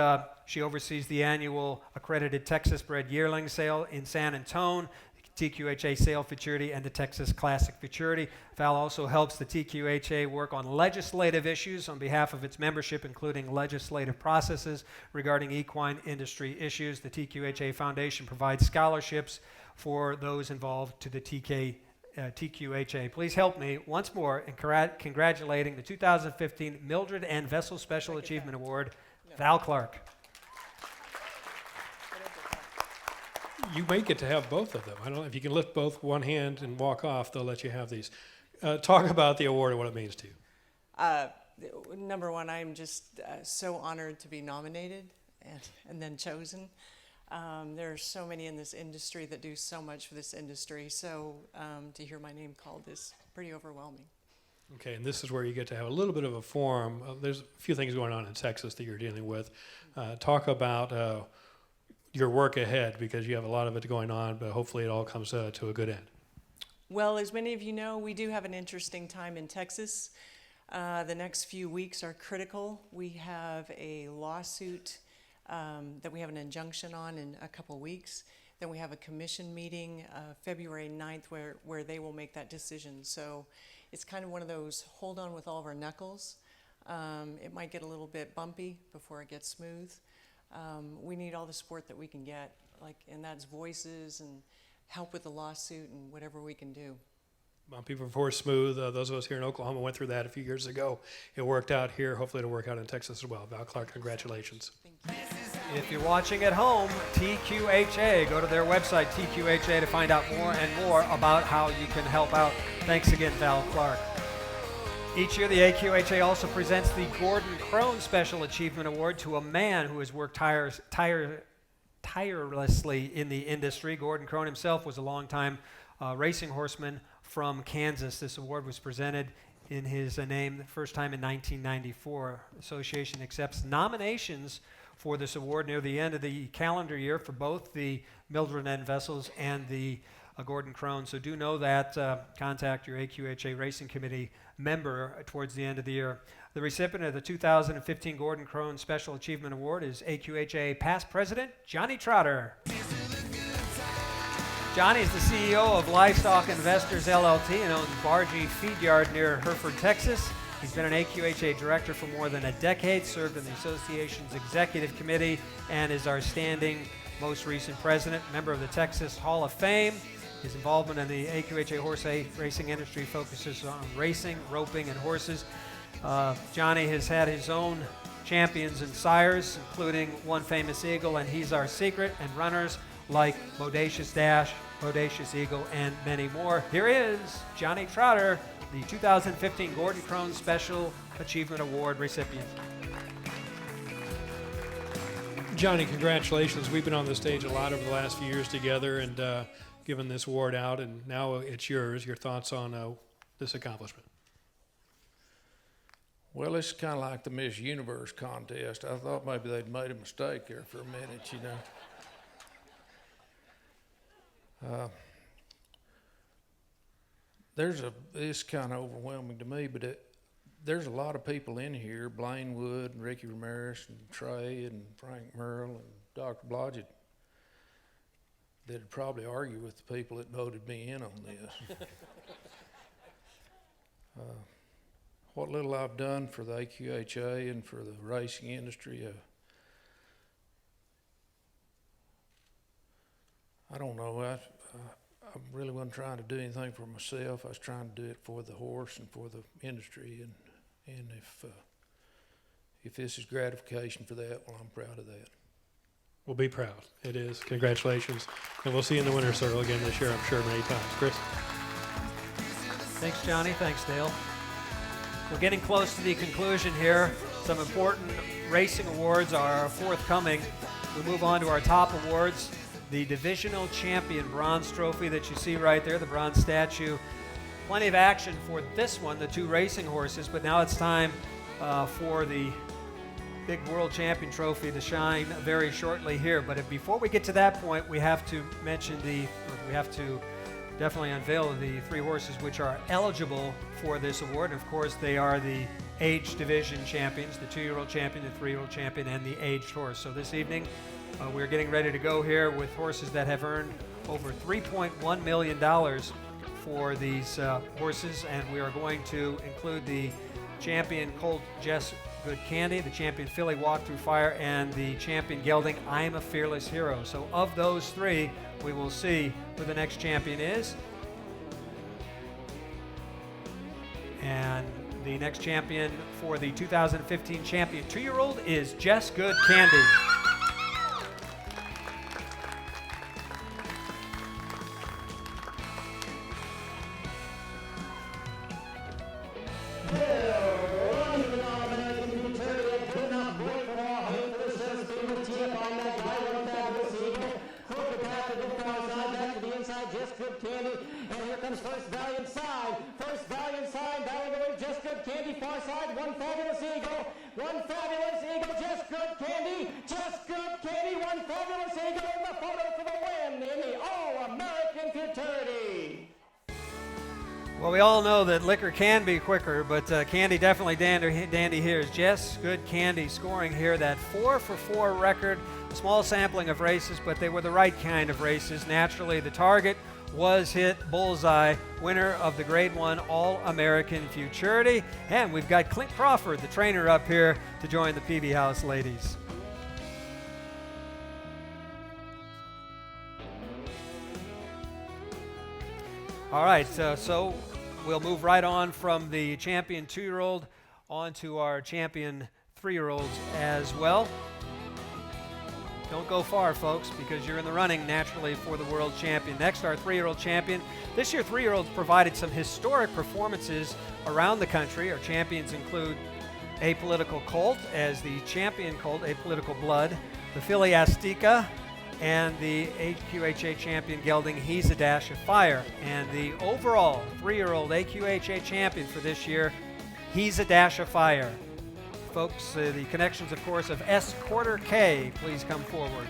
she oversees the annual accredited Texas Bred Yearling Sale in San Antonio, TQHA Sale Futurity, and the Texas Classic Futurity. Val also helps the TQHA work on legislative issues on behalf of its membership, including legislative processes regarding equine industry issues. The TQHA Foundation provides scholarships for those involved to the TQHA. Please help me once more in congratulating the 2015 Mildred N. Vessel Special Achievement Award, Val Clark. You may get to have both of them. I don't know if you can lift both one hand and walk off, they'll let you have these. Talk about the award and what it means to you. Number one, I'm just so honored to be nominated and then chosen. There are so many in this industry that do so much for this industry, so to hear my name called is pretty overwhelming. Okay, and this is where you get to have a little bit of a forum. There's a few things going on in Texas that you're dealing with. Talk about your work ahead, because you have a lot of it going on, but hopefully it all comes to a good end. Well, as many of you know, we do have an interesting time in Texas. The next few weeks are critical. We have a lawsuit that we have an injunction on in a couple weeks. Then we have a commission meeting February 9th where they will make that decision. So it's kind of one of those hold on with all of our knuckles. It might get a little bit bumpy before it gets smooth. We need all the support that we can get, and that's voices and help with the lawsuit and whatever we can do. Bumpy before smooth. Those of us here in Oklahoma went through that a few years ago. It worked out here. Hopefully it'll work out in Texas as well. Val Clark, congratulations. If you're watching at home, TQHA, go to their website, TQHA, to find out more and more about how you can help out. Thanks again, Val Clark. Each year, the AQHA also presents the Gordon Crone Special Achievement Award to a man who has worked tirelessly in the industry. Gordon Crone himself was a longtime racing horseman from Kansas. This award was presented in his name the first time in 1994. The association accepts nominations for this award near the end of the calendar year for both the Mildred N. Vessels and the Gordon Crone. So do know that. Contact your AQHA Racing Committee member towards the end of the year. The recipient of the 2015 Gordon Crone Special Achievement Award is AQHA past president Johnny Trotter. Johnny is the CEO of Livestock Investors LLT and owns Bargee Feed Yard near Hereford, Texas. He's been an AQHA director for more than a decade, served in the association's executive committee, and is our standing most recent president, member of the Texas Hall of Fame. His involvement in the AQHA horse racing industry focuses on racing, roping, and horses. Johnny has had his own champions and sires, including One Famous Eagle and He's Our Secret, and runners like Bodacious Dash, Bodacious Eagle, and many more. Here is Johnny Trotter, the 2015 Gordon Crone Special Achievement Award recipient. Johnny, congratulations. We've been on the stage a lot over the last few years together and given this award out, and now it's yours. Your thoughts on this accomplishment? Well, it's kind of like the Miss Universe contest. I thought maybe they'd made a mistake there for a minute, you know. It's kind of overwhelming to me, but there's a lot of people in here, Blaine Wood and Ricky Ramirez and Trey and Frank Merle and Dr. Blodgett, that'd probably argue with the people that voted me in on this. What little I've done for the AQHA and for the racing industry, I don't know. I really wasn't trying to do anything for myself. I was trying to do it for the horse and for the industry. And if this is gratification for that, well, I'm proud of that. We'll be proud. It is. Congratulations. And we'll see you in the winner's circle again this year, I'm sure, many times. Chris? Thanks, Johnny. Thanks, Dale. We're getting close to the conclusion here. Some important racing awards are forthcoming. We move on to our top awards. The Divisional Champion Bronze Trophy that you see right there, the bronze statue. Plenty of action for this one, the two racing horses, but now it's time for the big World Champion Trophy to shine very shortly here. But before we get to that point, we have to mention we have to definitely unveil the three horses which are eligible for this award. And of course, they are the age division champions, the 2-year-old champion, the 3-year-old champion, and the aged horse. So this evening, we're getting ready to go here with horses that have earned over $3.1 million for these horses, and we are going to include the champion Colt Jess Good Candy, the champion Filly Walk Through Fire, and the champion gelding I'm a Fearless Hero. So of those three, we will see who the next champion is. And the next champion for the 2015 champion 2-year-old is Jess Good Candy. Well, we all know that liquor can be quicker, but Candy definitely dandy here is Jess Good Candy scoring here that 4-for-4 record. A small sampling of races, but they were the right kind of races. Naturally, the target was hit bullseye, winner of the Grade 1 All-American Futurity. And we've got Clint Crawford, the trainer, up here to join the PB House ladies. All right, so we'll move right on from the champion 2-year-old on to our champion 3-year-olds as well. Don't go far, folks, because you're in the running naturally for the world champion. Next, our 3-year-old champion. This year, 3-year-olds provided some historic performances around the country. Our champions include Apolitical Colt as the champion colt, Apolitical Blood, the filly Azteca, and the AQHA champion gelding He's a Dash of Fire. And the overall 3-year-old AQHA champion for this year, He's a Dash of Fire. Folks, the connections, of course, of S. Quarter K, please come forward.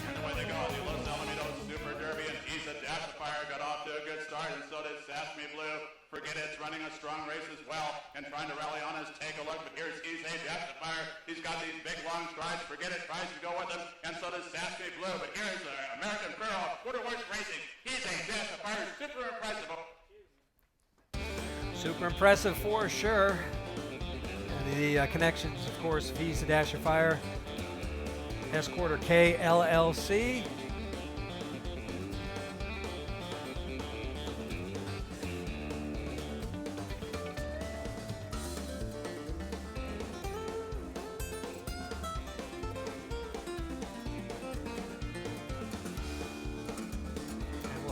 And away they go. The Los Alamitos Super Derby, and He's a Dash of Fire got off to a good start, and so did Sesame Blue. Forget It's running a strong race as well and trying to rally on us. Take a look, but here's He's a Dash of Fire. He's got these big long strides. Forget It tries to go with him, and so does Sesame Blue. But here's the American Girl, Quarter Horse Racing. He's a Dash of Fire, super impressive. Super impressive for sure. And the connections, of course, of He's a Dash of Fire, S. Quarter K LLC.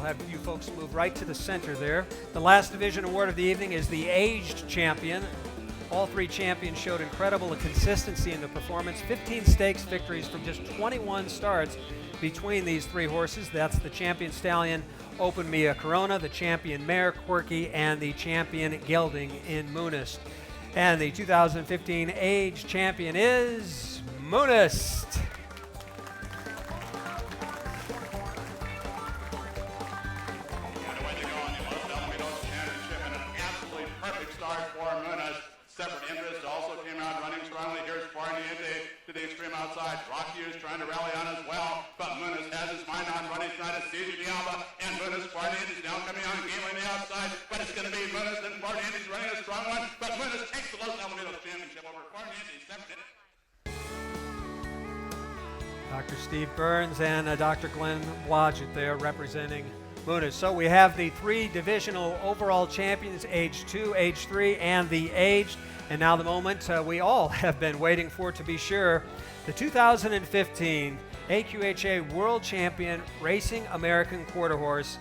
Have you folks move right to the center there. The last division award of the evening is the aged champion. All three champions showed incredible consistency in the performance. 15 stakes victories from just 21 starts between these three horses. That's the champion stallion, Open Mia Corona, the champion mare, Quirky, and the champion gelding in Moonist. And the 2015 age champion is Moonist. Separate interest also came out running strongly. Here's Farniente to the extreme outside. Jockey is trying to rally on as well, but Munoz has his mind on running tonight. It's Cesar de Alba and Munoz. Farniente is now coming on, gaming the outside, but it's going to be Munoz and Farniente is running a strong one, but Munoz takes the Los Alamitos Championship over Farniente. Dr. Steve Burns and Dr. Glenn Blodgett there representing Munoz. So we have the three divisional overall champions, age 2, age 3, and the aged. And now the moment we all have been waiting for, to be sure, the 2015 AQHA World Champion Racing American Quarter Horse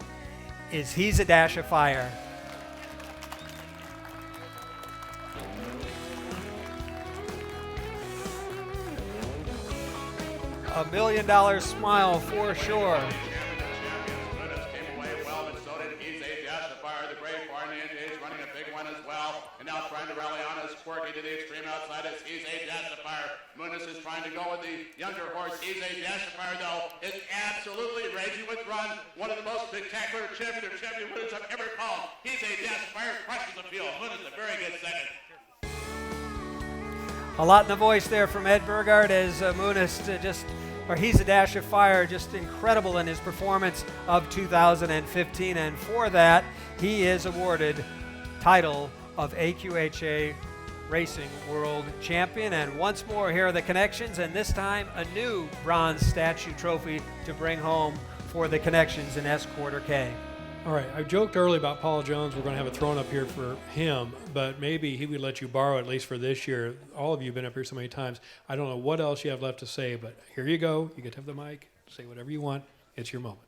is He's a Dash of Fire. $1 million smile for sure. Trying to rally on his Quirky to the extreme outside as He's a Dash of Fire. Munoz is trying to go with the younger horse. He's a Dash of Fire, though, is absolutely raging with run. One of the most spectacular champion winners I've ever called. He's a Dash of Fire, crushes the field. Munoz a very good second. A lot in the voice there from Ed Burgard as Munoz He's a Dash of Fire, just incredible in his performance of 2015. And for that, he is awarded title of AQHA Racing World Champion. And once more, here are the connections, and this time a new bronze statue trophy to bring home for the connections in S Quarter K. All right, I joked earlier about Paul Jones. We're going to have it thrown up here for him, but maybe he would let you borrow at least for this year. All of you have been up here so many times. I don't know what else you have left to say, but here you go. You get to have the mic. Say whatever you want. It's your moment.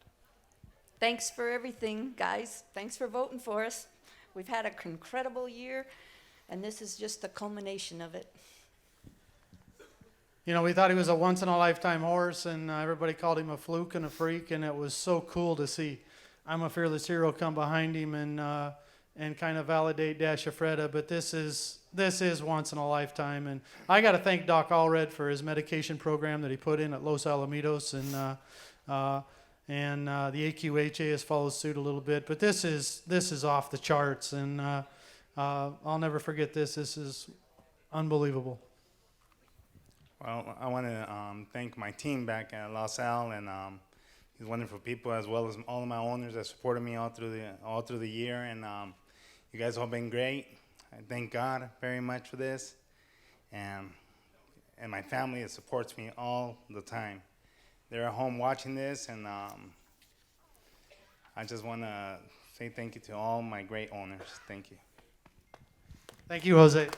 Thanks for everything, guys. Thanks for voting for us. We've had an incredible year, and this is just the culmination of it. You know, we thought he was a once-in-a-lifetime horse, and everybody called him a fluke and a freak, and it was so cool to see I'm a Fearless Hero come behind him and kind of validate Dash of Freda. But this is once in a lifetime, and I got to thank Doc Allred for his medication program that he put in at Los Alamitos, and the AQHA has followed suit a little bit. But this is off the charts, and I'll never forget this. This is unbelievable. Well, I want to thank my team back at Los Al and these wonderful people, as well as all of my owners that supported me all through the year. And you guys all been great. I thank God very much for this, and my family that supports me all the time. They're at home watching this, and I just want to say thank you to all my great owners. Thank you. Thank you, Jose.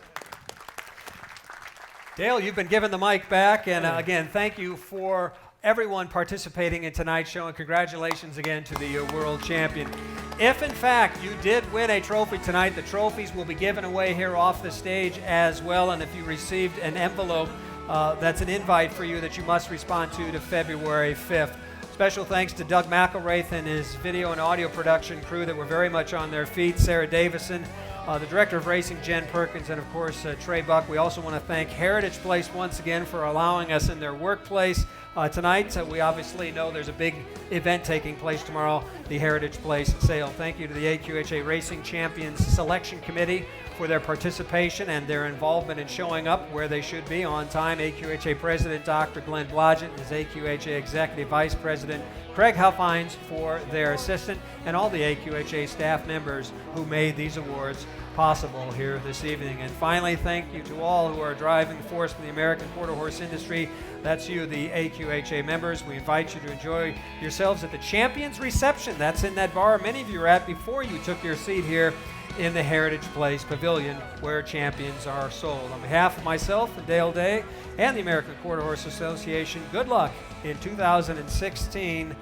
Dale, you've been given the mic back, and again, thank you for everyone participating in tonight's show, and congratulations again to the world champion. If, in fact, you did win a trophy tonight, the trophies will be given away here off the stage as well, and if you received an envelope, that's an invite for you that you must respond to February 5th. Special thanks to Doug McElraith and his video and audio production crew that were very much on their feet, Sarah Davison, the Director of Racing, Jen Perkins, and of course, Trey Buck. We also want to thank Heritage Place once again for allowing us in their workplace tonight. We obviously know there's a big event taking place tomorrow, the Heritage Place sale. Thank you to the AQHA Racing Champions Selection Committee for their participation and their involvement in showing up where they should be on time. AQHA President Dr. Glenn Blodgett and his AQHA Executive Vice President Craig Huffines for their assistant, and all the AQHA staff members who made these awards possible here this evening. And finally, thank you to all who are driving the force in the American quarter horse industry. That's you, the AQHA members. We invite you to enjoy yourselves at the Champions Reception. That's in that bar many of you were at before you took your seat here in the Heritage Place Pavilion, where champions are sold. On behalf of myself and Dale Day and the American Quarter Horse Association, good luck in 2016.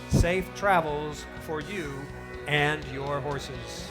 Safe travels for you and your horses.